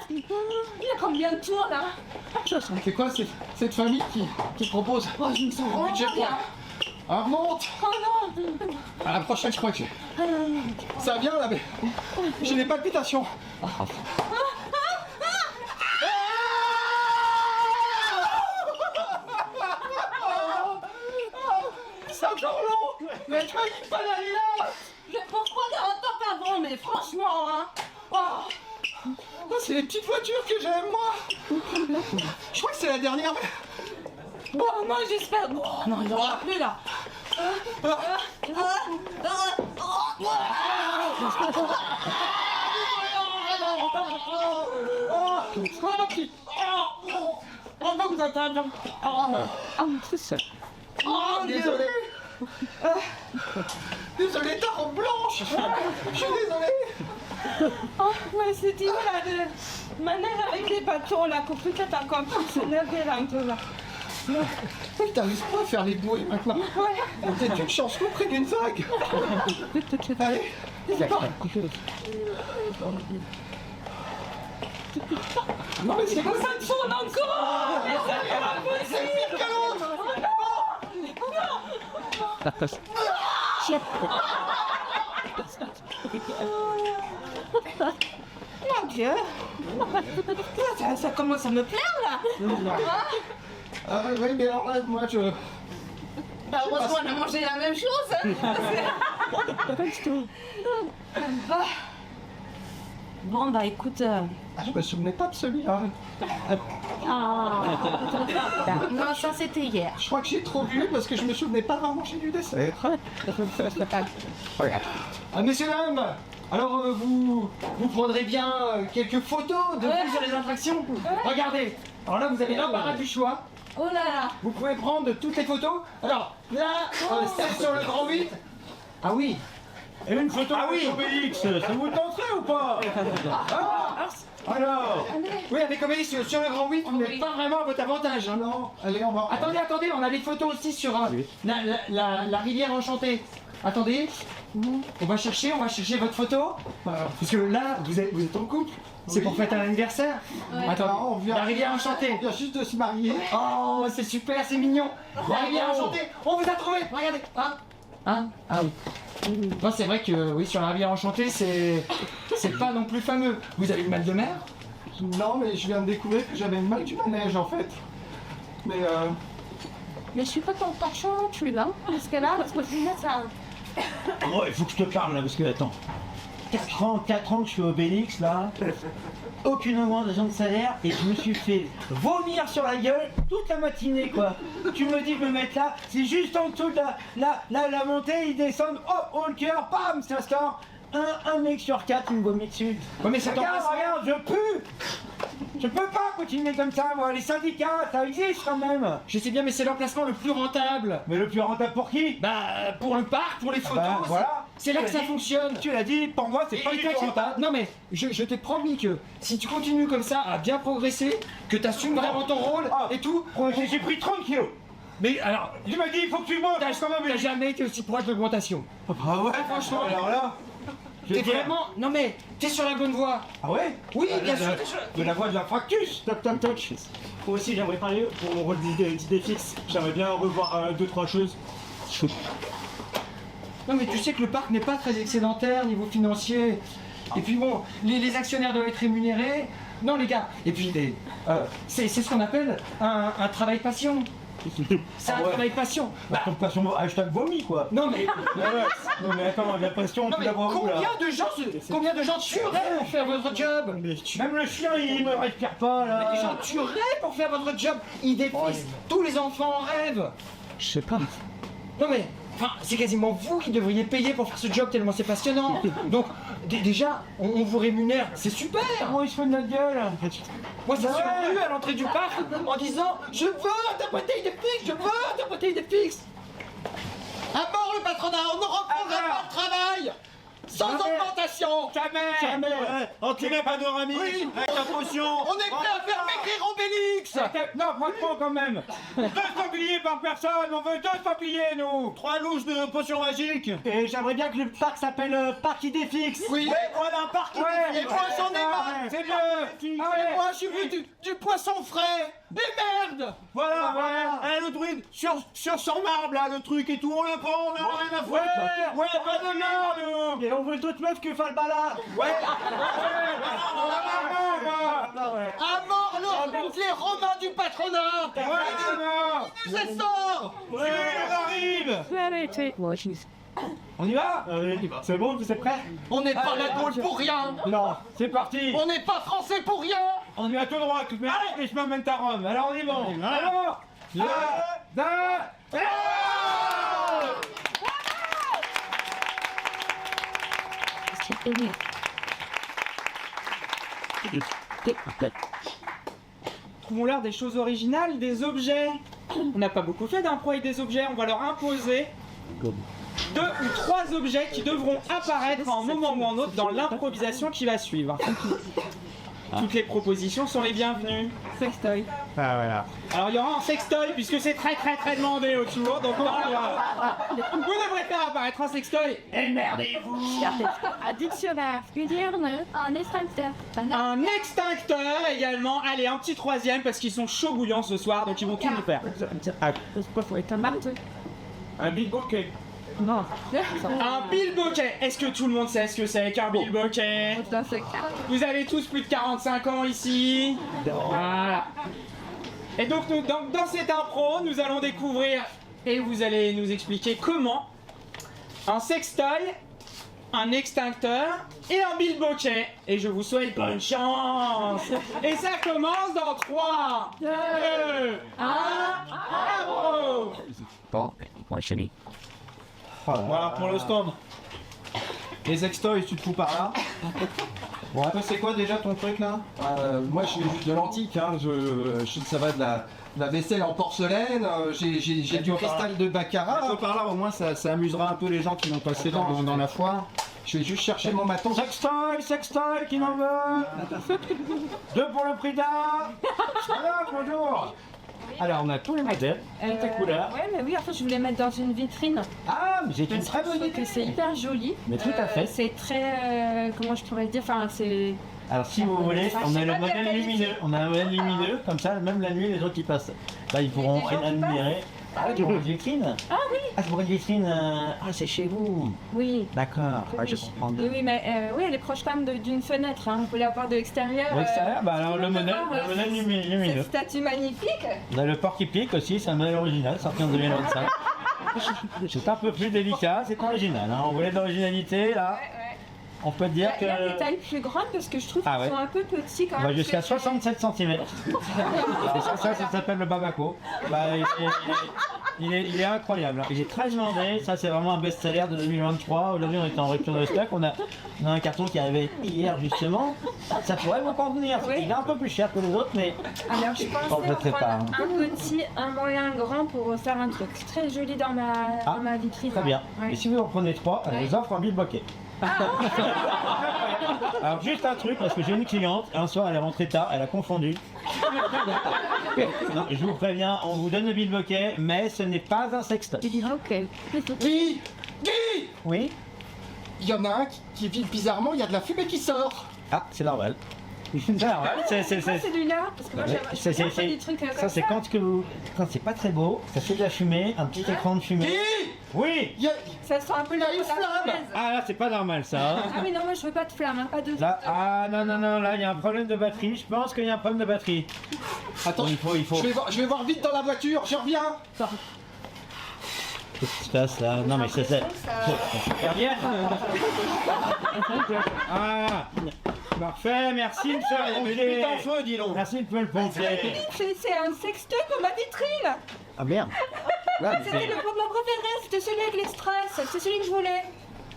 Il y a combien de tours là? C'est quoi cette famille qui propose? Oh, je me sens vraiment budget bien. Ah, remonte. Oh non. À la prochaine, je crois que ça vient là, mais j'ai des palpitations. C'est encore long. Mais je crois qu'il fallait aller là. Mais pourquoi t'as autant qu'avant? Mais franchement, hein. Oh, c'est les petites voitures que j'aime, moi. Je crois que c'est la dernière. Bon, non, j'espère. Oh non, il n'y en aura plus là. Désolé. Désolé, ta robe blanche. Je suis désolé. Oh, mais c'est dit là de manière avec les bâtons là, qu'on peut peut-être encore se lever là un peu là. T'arrives pas à faire les bouées maintenant. Ouais. Peut-être une chance qu'on prenne une vague. Allez. Non mais c'est quoi ça? Ça tourne encore. Mais ça n'est pas C'est pire que l'autre. Mon Dieu. Ça commence à me plaire là. Ah oui, mais alors là, moi je... Bah, heureusement on a mangé la même chose. Bon, bah écoute. Ah, je me souvenais pas de celui-là. Non, ça c'était hier. Je crois que j'ai trop bu parce que je me souvenais pas d'avoir mangé du dessert. Ah, messieurs, dames, alors vous prendrez bien quelques photos de vous sur les attractions. Regardez, alors là vous avez l'embarras du choix. Oh là là. Vous pouvez prendre toutes les photos. Alors là, c'est sur le grand 8. Ah oui. Et une photo Ah oui. avec Obélix, ça vous tenterait ou pas? Alors Oui, avec Obélix sur le grand 8, vous n'êtes pas vraiment à votre avantage. Hein. Non, allez, on va. Attendez, on a des photos aussi sur la rivière enchantée. Attendez, on va chercher votre photo. Parce que là, vous êtes en couple. C'est pour fêter un anniversaire. Attends, la rivière enchantée. On vient juste de se marier. Oh, c'est super, c'est mignon. La rivière enchantée, on vous a trouvé. Regardez. Ah oui. Non, c'est vrai que oui, sur la rivière enchantée, c'est pas non plus fameux. Vous avez le mal de mer? Non, mais je viens de découvrir que j'avais le mal du manège en fait. Mais Mais je suis pas ton torchon, tu es là. Parce que là, parce que je vais mettre ça. Oh, il faut que je te parle là, parce que attends. 4 ans que je suis Obélix là, aucune augmentation de salaire et je me suis fait vomir sur la gueule toute la matinée quoi. Tu me dis de me mettre là, c'est juste en dessous de la montée, ils descendent, oh le cœur, bam, ça sort. Un mec sur 4 il me vomit dessus. Ouais, mais c'est Regarde, je pue. Je peux pas continuer comme ça moi, les syndicats, ça existe quand même. Je sais bien, mais c'est l'emplacement le plus rentable. Mais le plus rentable pour qui? Bah, pour le parc, pour les photos. Bah, voilà. C'est là que ça fonctionne. Tu l'as dit, pour moi c'est pas Et du tout t'inquiète rentable. pas. Non mais, je t'ai promis que si tu continues comme ça à bien progresser, que t'assumes vraiment ton rôle et tout. J'ai pris 30 kilos. Mais alors, Tu m'as dit il faut que tu montes. t'as jamais été aussi proche de l'augmentation. Ah ouais, franchement. Alors là, je T'es veux dire- vraiment... Non mais, t'es sur la bonne voie. Ah ouais? Oui, bien sûr, t'es sur la... De la voix de la fractus. Toc toc toc. Moi aussi j'aimerais parler pour mon rôle d'idée fixe. J'aimerais bien revoir 2-3 choses. Non mais tu sais que le parc n'est pas très excédentaire niveau financier. Et puis bon, les actionnaires doivent être rémunérés. Non les gars, et puis c'est ce qu'on appelle un travail passion. C'est un travail passion. Bah, comme passion, hashtag vomi quoi. Non mais, Non mais attends, la passion, non, tu mais la vois où là? combien de gens tueraient pour faire votre job? Même le chien il me respire pas là. Les gens tueraient pour faire votre job. Ils défisent. Tous les enfants en rêvent. Je sais pas. Non mais, enfin, c'est quasiment vous qui devriez payer pour faire ce job tellement c'est passionnant. Donc déjà, on vous rémunère, c'est super. Comment il se fait de notre gueule? Moi, je suis venu à l'entrée du parc en disant « Je veux ta bouteille de fixe, je veux ta bouteille de fixe !» À mort le patronat, on ne reprendra pas le travail sans augmentation. Jamais. Enculé panoramique Oui. avec la potion. On est prêt à faire maigrir Obélix. Non, pas trop quand même. 200 billets par personne, on veut 200 billets nous. 3 louches de potions magiques. Et j'aimerais bien que le parc s'appelle Parc Idée Fixe. Oui. Voilà, un parc Idée Fixe. Et moi, j'en ai marre. C'est mieux. Et moi, je veux du poisson frais. Et merde. Voilà. Le druide sur son marbre là, le truc et tout, on le prend, on a rien à foutre. Ouais, pas de merde nous. Et on veut d'autres meufs que Falbala. Ouais. À mort les Romains du patronat. Nous sort. Ouais, on arrive. On y va? C'est bon, vous êtes prêts? On n'est pas la Gaule pour rien. Non, c'est parti. On n'est pas français pour rien. On y va tout droit, mais je m'emmène ta Rome. Alors on y va. Alors, Trouvons-leur des choses originales, des objets. On n'a pas beaucoup fait d'impro avec des objets, on va leur imposer 2 ou 3 objets qui devront apparaître à un moment ou en autre dans l'improvisation qui va suivre. Toutes les propositions sont les bienvenues. Sextoy. Ah voilà. Alors il y aura un sextoy puisque c'est très demandé autour, donc on va voir. Vous devrez faire apparaître un sextoy. Un dictionnaire. Un extracteur. Un extincteur également. Allez, un petit 3e parce qu'ils sont chauds bouillants ce soir, donc ils vont tout nous faire. Faut être un marteau. un big bokeh. Non. Un bilboquet. Est-ce que tout le monde sait ce que c'est qu'un bilboquet? Vous avez tous plus de 45 ans ici. Voilà. Et donc dans cette impro, nous allons découvrir et vous allez nous expliquer comment un sextoy un extincteur et un bilboquet. Et je vous souhaite bonne chance. Et ça commence dans 3, 2, 1, bravo. Voilà pour le stand. Les sextoys, tu te fous par là. Bon, toi, c'est quoi déjà ton truc là? Moi, je suis juste de l'antique. Hein. Ça va de la vaisselle en porcelaine. J'ai du cristal de baccarat. Par là, au moins, ça amusera un peu les gens qui vont passer dans la foire. Je vais juste chercher mon maton. Sextoy, qui n'en veut 2 pour le prix d'un. Voilà, bonjour. Alors, on a tous les modèles, toutes les couleurs. Ouais, mais oui, en fait, je voulais mettre dans une vitrine. Ah, mais c'est une Parce très que je bonne trouve idée. que c'est hyper joli. Mais tout à fait. C'est très. Comment je pourrais dire? Enfin, c'est. Alors, si vous voulez, Enfin, on je a sais le pas quelle modèle qualité. lumineux. On a un modèle lumineux, comme ça, même la nuit, les gens qui passent. Là, ils pourront des gens qui admirer. Ah, pour une vitrine? Ah oui. Ah, c'est pour une vitrine. Ah, c'est chez vous. Oui. D'accord. Ah, je comprends. Oui, mais oui, elle est proche quand même d'une fenêtre. Hein. Vous pouvez la voir de l'extérieur. À l'extérieur, bah alors le modèle lumineux. Cette statue magnifique. On a le porc qui pique aussi, c'est un modèle original, sorti en 2025. C'est un peu plus délicat, c'est original. Hein. On voulait de l'originalité, là. On peut dire Il y a des que. tailles plus grandes parce que je trouve Ah qu'ils ouais. sont un peu petits quand On même. va jusqu'à parce que- 67 cm. ça s'appelle le babako. Bah, il est incroyable. Hein. Il est très demandé. Ça, c'est vraiment un best-seller de 2023. Aujourd'hui, on est en rupture de stock. On a un carton qui arrivait hier, justement. Ça pourrait vous convenir. Oui. Il est un peu plus cher que les autres, mais. Alors je Bon, pensais je en sais pas, prendre hein. un petit, un moyen, un grand pour faire un truc très joli dans ma vitrine. Très bien. Ouais. Et si vous en prenez 3, elle vous offre un bilboquet. Alors juste un truc, parce que j'ai une cliente, un soir elle est rentrée tard, elle a confondu. Non, je vous préviens, on vous donne le bilboquet, mais ce n'est pas un sextoy. Tu dis ok. Guy, Oui? il y en a un qui vit bizarrement, il y a de la fumée qui sort. Ah, c'est normal. C'est normal, C'est celui-là parce que moi j'ai fait des trucs comme ça c'est quand c'est pas très beau, ça fait de la fumée, un petit écran de fumée. Guy, Oui! Ça sent un peu la une flamme. Ah là c'est pas normal ça. Hein. Ah oui non moi je veux pas de flamme, hein, pas de. Là, ah non, là il y a un problème de batterie, je pense qu'il y a un problème de batterie. Attends, Il faut. je vais voir vite dans la voiture, je reviens. Qu'est-ce qui se passe là? Non mais c'est ça. Reviens. Ah! Parfait, merci monsieur le pompier. en feu, dis donc. Merci monsieur le pompier. C'est un sextoy pour ma vitrine. Ah merde. C'était le moment préféré, c'était celui avec les strass, c'est celui que je voulais.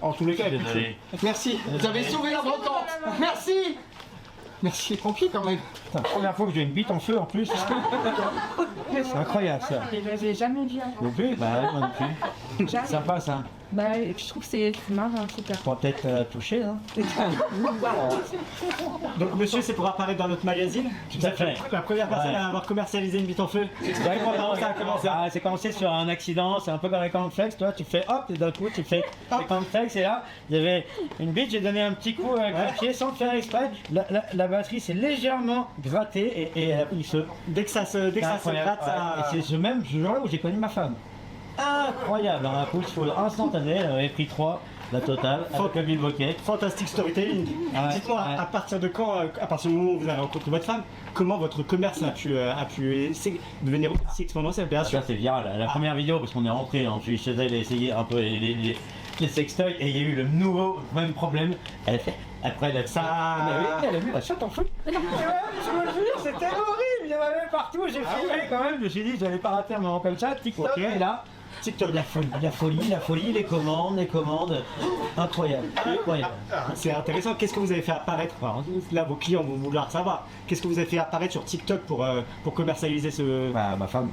En tous les cas, Désolé. Merci, vous avez sauvé la brocante. Merci. Merci les pompiers quand même. C'est la première fois que j'ai une bite en feu en plus. C'est incroyable ça. Je l'ai jamais vu. Hein. Non plus? Bah ouais, moi non plus. Jamais. Sympa ça. Bah je trouve que c'est marrant, super. On pourra peut-être toucher hein. donc monsieur, c'est pour apparaître dans notre magazine. Tout à fait. La première personne Ouais. à avoir commercialisé une bite en feu. C'est vrai comment ça a commencé. Ah, c'est commencé sur un accident, c'est un peu comme les cornflakes, toi tu fais hop, et d'un coup tu fais les cornflakes et là, il y avait une bite, j'ai donné un petit coup avec le pied sans le faire exprès. La batterie s'est légèrement grattée et elle a pris feu. Dès que ça se gratte, ça. Et c'est ce jour-là où j'ai connu ma femme. Incroyable, un coup de foudre instantané, elle avait pris 3, la totale, avec le bilboquet. Fantastique storytelling. Ouais, Dites-moi, ouais. à partir de quand, à partir du moment où vous avez rencontré votre femme, comment votre commerce a pu devenir aussi exponentiel, bien sûr. Ça c'est viral, la première vidéo parce qu'on est rentré, hein, je suis chez elle, elle a essayé un peu les sextoys et il y a eu le nouveau même problème. Elle fait, après elle a ça. Elle a vu la chatte en feu. Je me jure, c'était horrible, il y en avait partout, j'ai filmé quand même, je me suis dit j'allais pas rater un moment comme ça, TikTok Ok. et là. TikTok, la folie, les commandes, incroyable. C'est intéressant. Qu'est-ce que vous avez fait apparaître, enfin, là, vos clients vont vouloir savoir. Qu'est-ce que vous avez fait apparaître sur TikTok pour commercialiser ce. Bah, ma femme.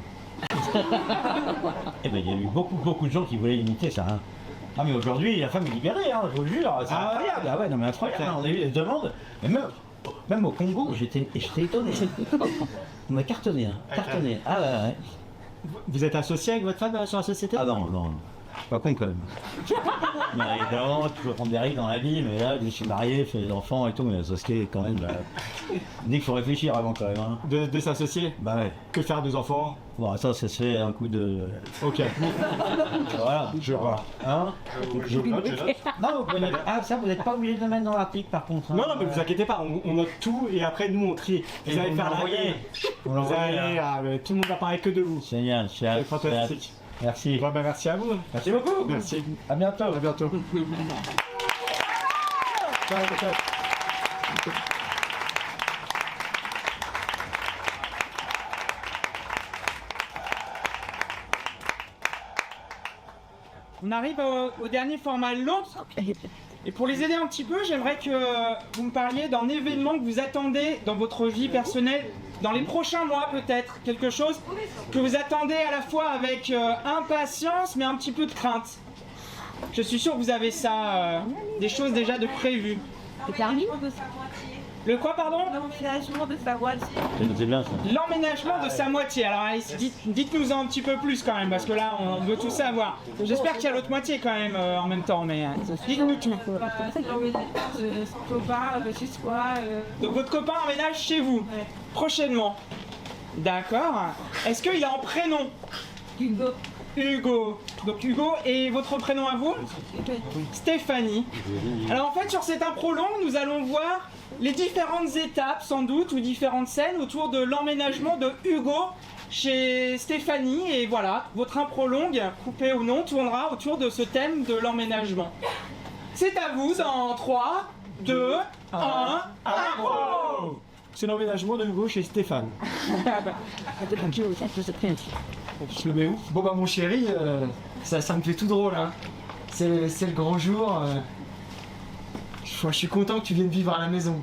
Eh ben, il y a eu beaucoup de gens qui voulaient imiter ça. Hein. Ah, mais aujourd'hui, la femme est libérée, hein, je vous le jure. C'est incroyable. Ah ouais, non, mais incroyable. On a eu des demandes. Et même au Congo, j'étais étonné. On a cartonné, hein. Cartonné. Ah ouais. Vous êtes associé avec votre femme sur la société? Ah non, je suis pas con quand même. Mais évidemment, tu peux prendre des règles dans la vie, mais là, je suis marié, fait des enfants et tout, mais la société, quand même, on dit qu'il faut réfléchir avant quand même. Hein. De s'associer? Bah ouais. Que faire des enfants? Bon, ça se fait un coup de. Ok. Voilà. Je vois. Hein Je note. Non, vous pouvez mettre... Ah, ça, vous n'êtes pas obligé de le mettre dans l'article par contre. Hein. Non, non, mais vous inquiétez pas, on note tout et après nous on trie. Vous allez faire la l'envoyer. Vous Vous l'envoyez. allez, tout le monde va parler que de vous. Génial, C'est fantastique. Merci. Bon, ben, merci à vous. Merci beaucoup. Merci. À bientôt. À bientôt. On arrive au dernier format long. Et pour les aider un petit peu, j'aimerais que vous me parliez d'un événement que vous attendez dans votre vie personnelle, dans les prochains mois peut-être, quelque chose que vous attendez à la fois avec impatience mais un petit peu de crainte. Je suis sûr que vous avez ça, des choses déjà de prévues. Le quoi, pardon? L'emménagement de sa voiture. C'est bien ça. L'emménagement de sa moitié. Alors Alice, dites-nous un petit peu plus quand même, parce que là on veut tout savoir. J'espère qu'il y a l'autre moitié quand même en même temps, mais dites-nous tout. Donc votre copain emménage chez vous, prochainement. D'accord. Est-ce qu'il a un prénom? Hugo. Hugo. Donc Hugo, et votre prénom à vous? Stéphanie. Alors en fait sur cette impro longue, nous allons voir les différentes étapes sans doute, ou différentes scènes autour de l'emménagement de Hugo chez Stéphanie. Et voilà, votre impro longue, coupée ou non, tournera autour de ce thème de l'emménagement. C'est à vous dans 3, 2, 1, impro! C'est l'emménagement de Hugo chez Stéphane. Je le mets où? Bon bah mon chéri, ça me fait tout drôle, hein. C'est le grand jour. Je suis content que tu viennes vivre à la maison.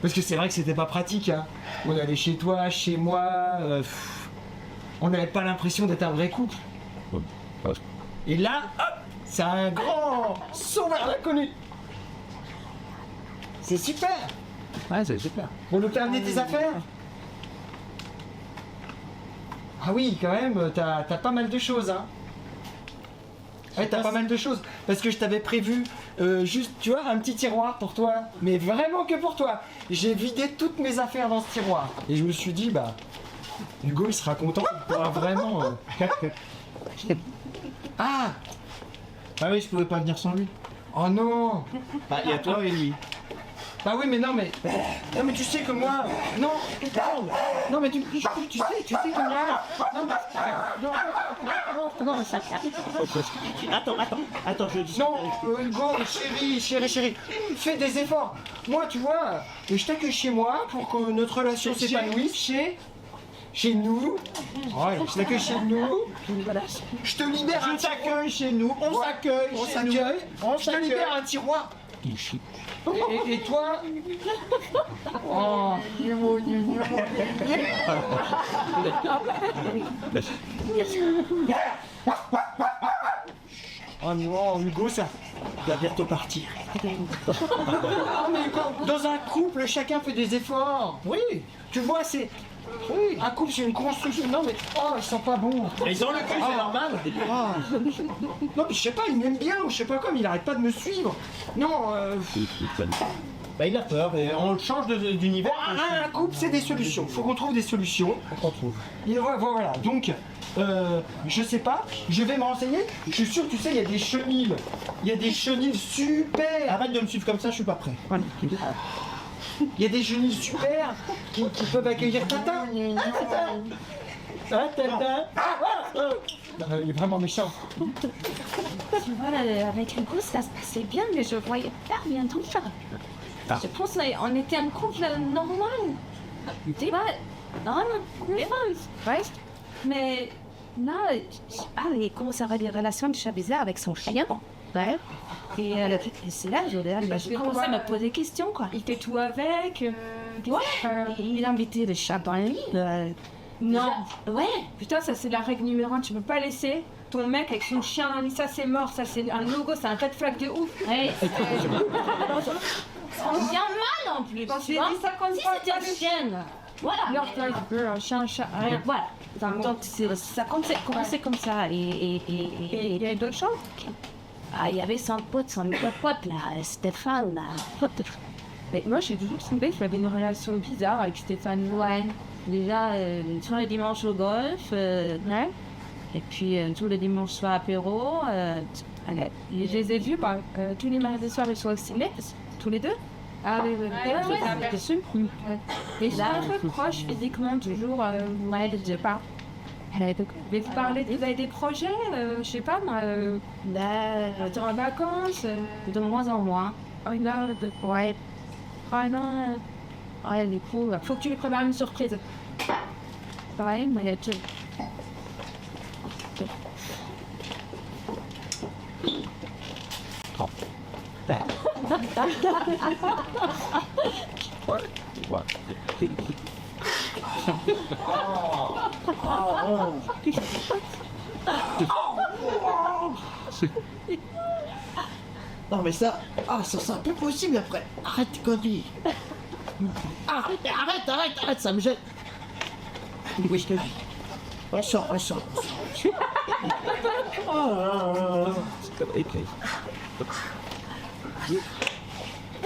Parce que c'est vrai que c'était pas pratique, hein. On allait chez toi, chez moi, on n'avait pas l'impression d'être un vrai couple. Et là, hop, c'est un grand saut vers l'inconnu. C'est super. Ouais, c'est super. On nous fait amener tes affaires? Ah oui, quand même, t'as pas mal de choses, hein. Ouais, t'as pas mal de choses. Parce que je t'avais prévu juste, tu vois, un petit tiroir pour toi. Mais vraiment que pour toi. J'ai vidé toutes mes affaires dans ce tiroir. Et je me suis dit, bah, Hugo, il sera content. Il pourra vraiment... Ah! Ah oui, je pouvais pas venir sans lui. Oh non! Bah, il y a toi et lui. Bah oui, mais non, mais tu sais que moi, non, mais tu sais que moi, Attends, je dis. non, Hugo, chérie, fais des efforts. Moi, tu vois, je t'accueille chez moi pour que notre relation s'épanouisse chez nous. Ouais, je t'accueille chez nous. Je te libère un tiroir. Chez nous, on s'accueille, Je te libère un tiroir. Et toi? Oh, oh non, Hugo, ça va bientôt partir. Oh, mais dans un couple, chacun fait des efforts. Oui, tu vois, c'est... Oui, un couple, c'est une construction. Non, mais... Oh, ils sont pas bons. Ils ont le cul, c'est normal. Non, mais je sais pas, il m'aime bien, ou je sais pas comme, il arrête pas de me suivre. Non, Bah, il a peur, et on change d'univers. un couple, c'est des solutions. Faut qu'on trouve des solutions. On trouve. Et voilà, donc, je sais pas, je vais me renseigner. Je suis sûr, tu sais, il y a des chenilles. Il y a des chenilles super. Arrête de me suivre comme ça, je suis pas prêt. Il y a des chenilles super qui peuvent accueillir Tata. Ah, Tata. Il est vraiment méchant. Tu vois, avec Hugo, ça se passait bien, mais je voyais pas bien tout ça. Je pense qu'on était un couple normal. Tu vois, normal, ouais. Mais là, je sais pas, il commence à avoir des relations de bizarres avec son chien. Ouais. Et c'est là, je commence à me poser des questions, quoi. Il fait tout avec. Il a invité le chat dans le lit. Non. Ouais. Putain, ça c'est la règle numéro 1. Tu peux pas laisser ton mec avec son chien dans le lit. Ça c'est mort. Ça c'est un logo. C'est un tas de flaques de ouf. Ouais. On vient mal en plus. J'ai dit ça comme si c'était une chienne. Voilà. Un chien, un chat. Voilà. Donc ça commençait comme ça. Et il y a d'autres choses. Ah, il y avait son pote là, Stéphane là. Mais moi j'ai toujours trouvé que j'avais une relation bizarre avec Stéphane. Ouais. Déjà, tous les dimanches au golf, ouais. Et puis tous les dimanches soir apéro. Je les ai vus tous les mardis soirs ils sont au ciné, tous les deux. Ah oui, c'est sûr. Et là, un peu proche physiquement, toujours, ouais, je sais pas. Mais vous parlez, vous avez des projets, je sais pas moi, en vacances, de moins en moins. Ouais. Ah non. Ouais, du coup, faut que tu lui prépares une surprise. Ouais, mais tu... Non mais ça, ça c'est un peu possible après. Arrête tes conneries. Arrête, ça me gêne. Oui, je te dis. Ressort.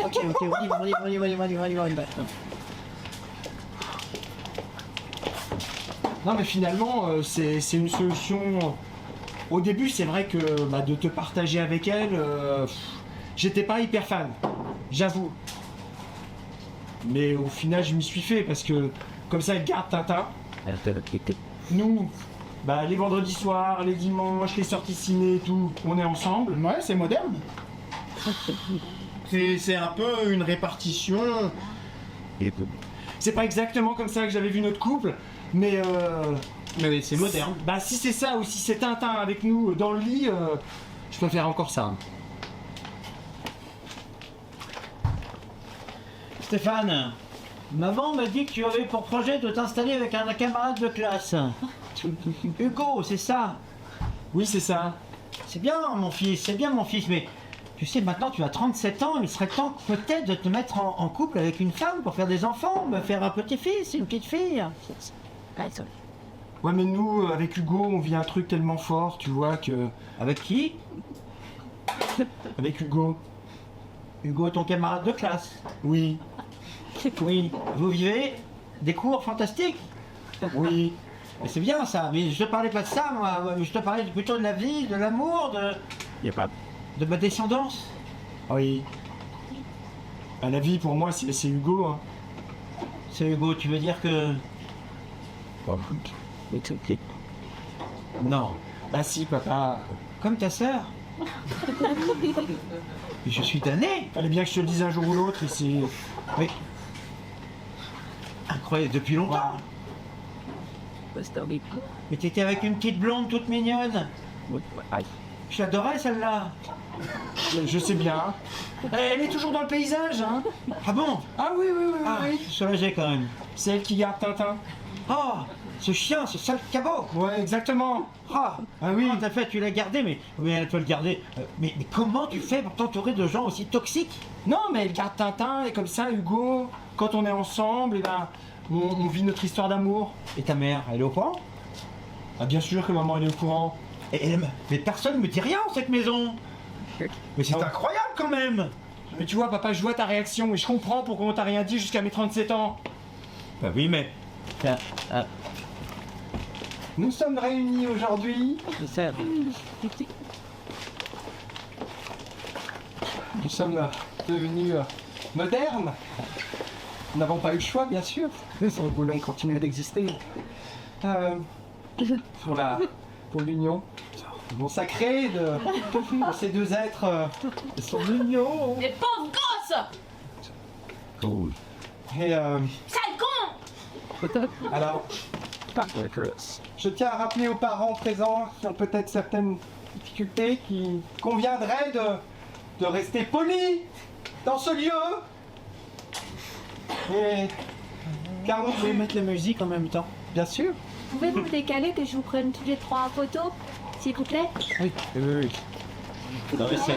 Ok, on y va. Non mais finalement c'est une solution. Au début c'est vrai que de te partager avec elle, j'étais pas hyper fan, j'avoue. Mais au final je m'y suis fait parce que comme ça elle garde Tintin. Nous, les vendredis soirs, les dimanches, les sorties ciné et tout, on est ensemble. Ouais, c'est moderne. C'est un peu une répartition. C'est pas exactement comme ça que j'avais vu notre couple, mais Mais c'est moderne. si c'est ça ou si c'est Tintin avec nous dans le lit, je préfère encore ça. Stéphane, maman m'a dit que tu avais pour projet de t'installer avec un camarade de classe. Hugo, c'est ça? Oui, c'est ça. C'est bien mon fils, mais tu sais, maintenant tu as 37 ans, il serait temps peut-être de te mettre en couple avec une femme pour faire des enfants, me faire un petit-fils, une petite fille. Ouais, mais nous, avec Hugo, on vit un truc tellement fort, tu vois, que... Avec qui? Avec Hugo. Hugo, ton camarade de classe. Oui. Oui. Vous vivez des cours fantastiques? Oui. Mais c'est bien ça, mais je te parlais pas de ça, moi. Je te parlais plutôt de la vie, de l'amour, de ma descendance. Oui. La vie, pour moi, c'est Hugo. Hein. C'est Hugo, tu veux dire que... Non. Bah si, papa. Comme ta sœur. Mais je suis tanné. Fallait bien que je te le dise un jour ou l'autre, et c'est... Oui. Incroyable, depuis longtemps. Mais t'étais avec une petite blonde toute mignonne. Je l'adorais celle-là. Je sais bien. Elle est toujours dans le paysage, hein? Ah bon? Ah oui. Je suis soulagé quand même. C'est elle qui garde Tintin. Oh, ce chien, ce sale cabot. Ouais, exactement. Ah oui, tout à fait, tu l'as gardé, mais elle peut le garder. Mais comment tu fais pour t'entourer de gens aussi toxiques? Non, mais elle garde Tintin, et comme ça, Hugo, quand on est ensemble, et on vit notre histoire d'amour. Et ta mère, elle est au courant? Ah, bien sûr que maman, elle est au courant. Mais personne ne me dit rien en cette maison. Mais c'est Non. incroyable quand même. Mais tu vois, papa, je vois ta réaction, et je comprends pourquoi on t'a rien dit jusqu'à mes 37 ans. Bah oui, mais... Nous sommes réunis aujourd'hui. Nous sommes devenus modernes. Nous n'avons pas eu le choix, bien sûr. Nous voulons continuer d'exister. Pour l'union. Bon sacré de ces deux êtres. Son union. Les pauvres gosses! Et Sale con! alors, je tiens à rappeler aux parents présents qui ont peut-être certaines difficultés qu'il conviendrait de rester polis dans ce lieu. Et car nous pouvez mettre la musique en même temps, bien sûr. Pouvez-vous décaler que je vous prenne tous les trois en photo, s'il vous plaît? Oui. Non mais c'est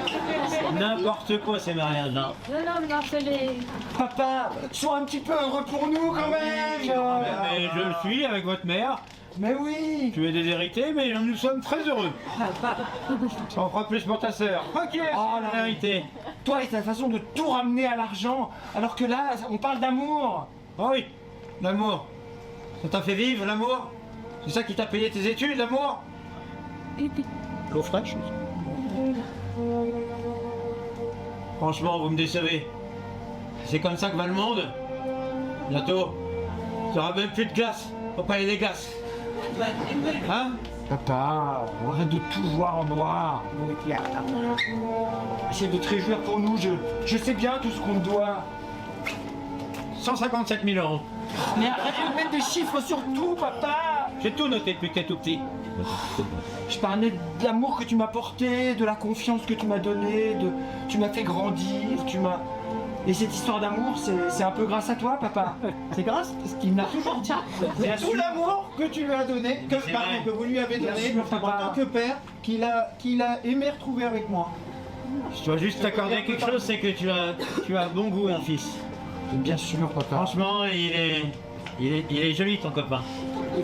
n'importe quoi ces mariages. Non, mais harcelez. Papa, sois un petit peu heureux pour nous quand même. Mais je le suis avec votre mère. Mais oui. Tu es déshérité, mais nous sommes très heureux. On fera plus pour ta sœur. Ok, Oh la vérité. Toi et ta façon de tout ramener à l'argent, alors que là, on parle d'amour. Oh oui, l'amour. Ça t'a fait vivre l'amour? C'est ça qui t'a payé tes études, l'amour? L'eau fraîche. Franchement, vous me décevez. C'est comme ça que va le monde. Bientôt, il n'y aura même plus de glace. Faut pas aller des glaces. Hein? Papa, arrête de tout voir en noir. Essaye de te réjouir pour nous, je sais bien tout ce qu'on te doit. 157 000 euros. Mais arrête de mettre des chiffres sur tout, papa. J'ai tout noté depuis que t'es tout petit. Je parlais de l'amour que tu m'as porté, de la confiance que tu m'as donnée, tu m'as fait grandir, tu m'as... Et cette histoire d'amour, c'est un peu grâce à toi, papa. C'est grâce parce qu'il m'a toujours dit. Bien Tout sûr. l'amour que tu lui as donné, C'est vrai. que vous lui avez Bien donné sûr, en papa. tant que père, qu'il a aimé retrouver avec moi. Je dois juste t'accorder quelque chose, c'est que tu as bon goût, mon fils. Bien sûr, papa. Franchement, il est joli, ton copain. On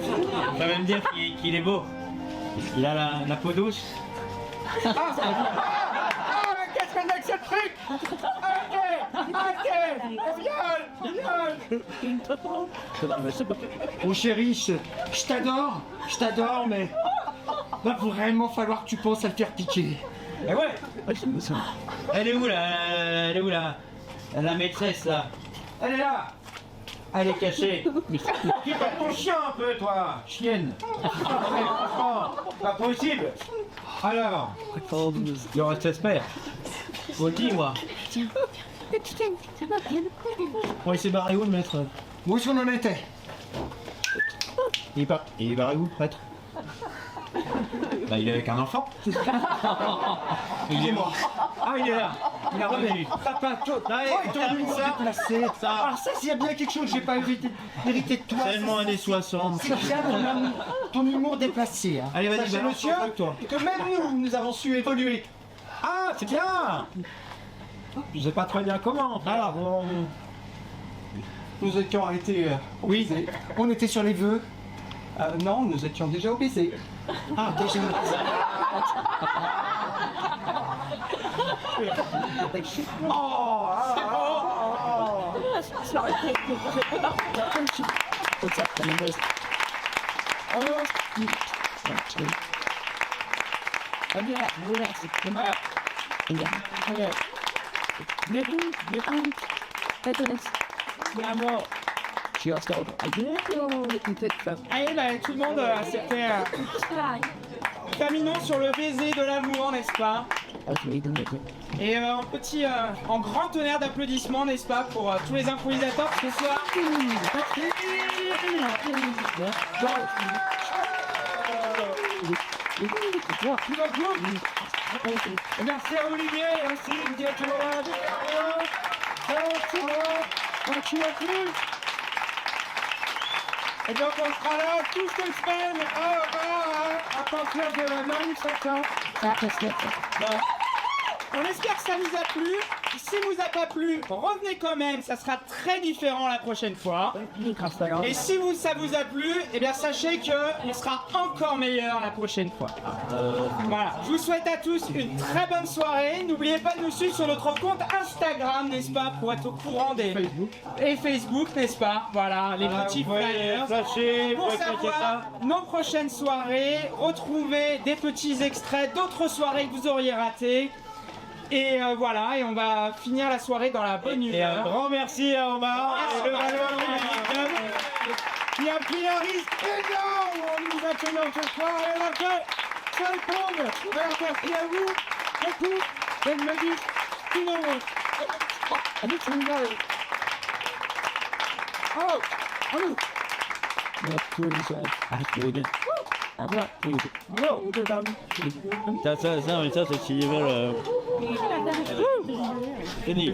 peut même dire qu'il est beau. Il a la peau douce. Qu'est-ce que c'est que ce truc? Oh chérie, je t'adore, mais va vraiment falloir que tu penses à le faire piquer. Eh ouais. Elle est où là? La maîtresse là. Elle est là. Elle est cachée. Tu pas ton chien un peu, toi, chienne. Franchement, pas possible. Alors, il en reste espère. Faut dis-moi. Bon, il s'est barré où le maître? Où est-ce qu'on en était? Il est barré où le prêtre? Bah, il est avec un enfant. Il est mort. Ah, il est là. Il a revenu. Papa, toi, ton humour déplacé. Ah, ça, s'il y a bien quelque chose que j'ai pas hérité de toi. Tellement années 60. C'est bien ton humour déplacé. Hein. Allez, vas-y, Sachez, balance monsieur, ton truc, toi. que même nous avons su évoluer. Ah, c'est bien. Je sais pas très bien comment. Alors, nous étions arrêtés. Oui, on était sur les vœux. Non, nous étions déjà au baiser. Ah, déjà. Allez, bah, tout le monde, c'était Camino sur le baiser de l'amour, n'est-ce pas? Et en grand tonnerre d'applaudissements, n'est-ce pas, pour tous les improvisateurs ce soir. Merci à Olivier, merci à tout le monde. Et donc on sera là toutes les semaines à partir de lundi septembre. On espère que ça vous a plu. Si vous a pas plu, revenez quand même, ça sera très différent la prochaine fois. Et si ça vous a plu, eh bien sachez que on sera encore meilleur la prochaine fois. Voilà, je vous souhaite à tous une très bonne soirée. N'oubliez pas de nous suivre sur notre compte Instagram, n'est-ce pas, pour être au courant des Facebook, n'est-ce pas. Voilà, les petits flyers. Pour savoir nos prochaines soirées, retrouver des petits extraits d'autres soirées que vous auriez ratées. Et voilà, et on va finir la soirée dans la bonne humeur. Et un grand merci à Omar et le Valois qui a pris un risque énorme en nous accueillant ce soir. Et donc, ça répond. Merci à vous. Beaucoup. Elle me dit, finalement. Ça, c'est s'ils veulent. Fini.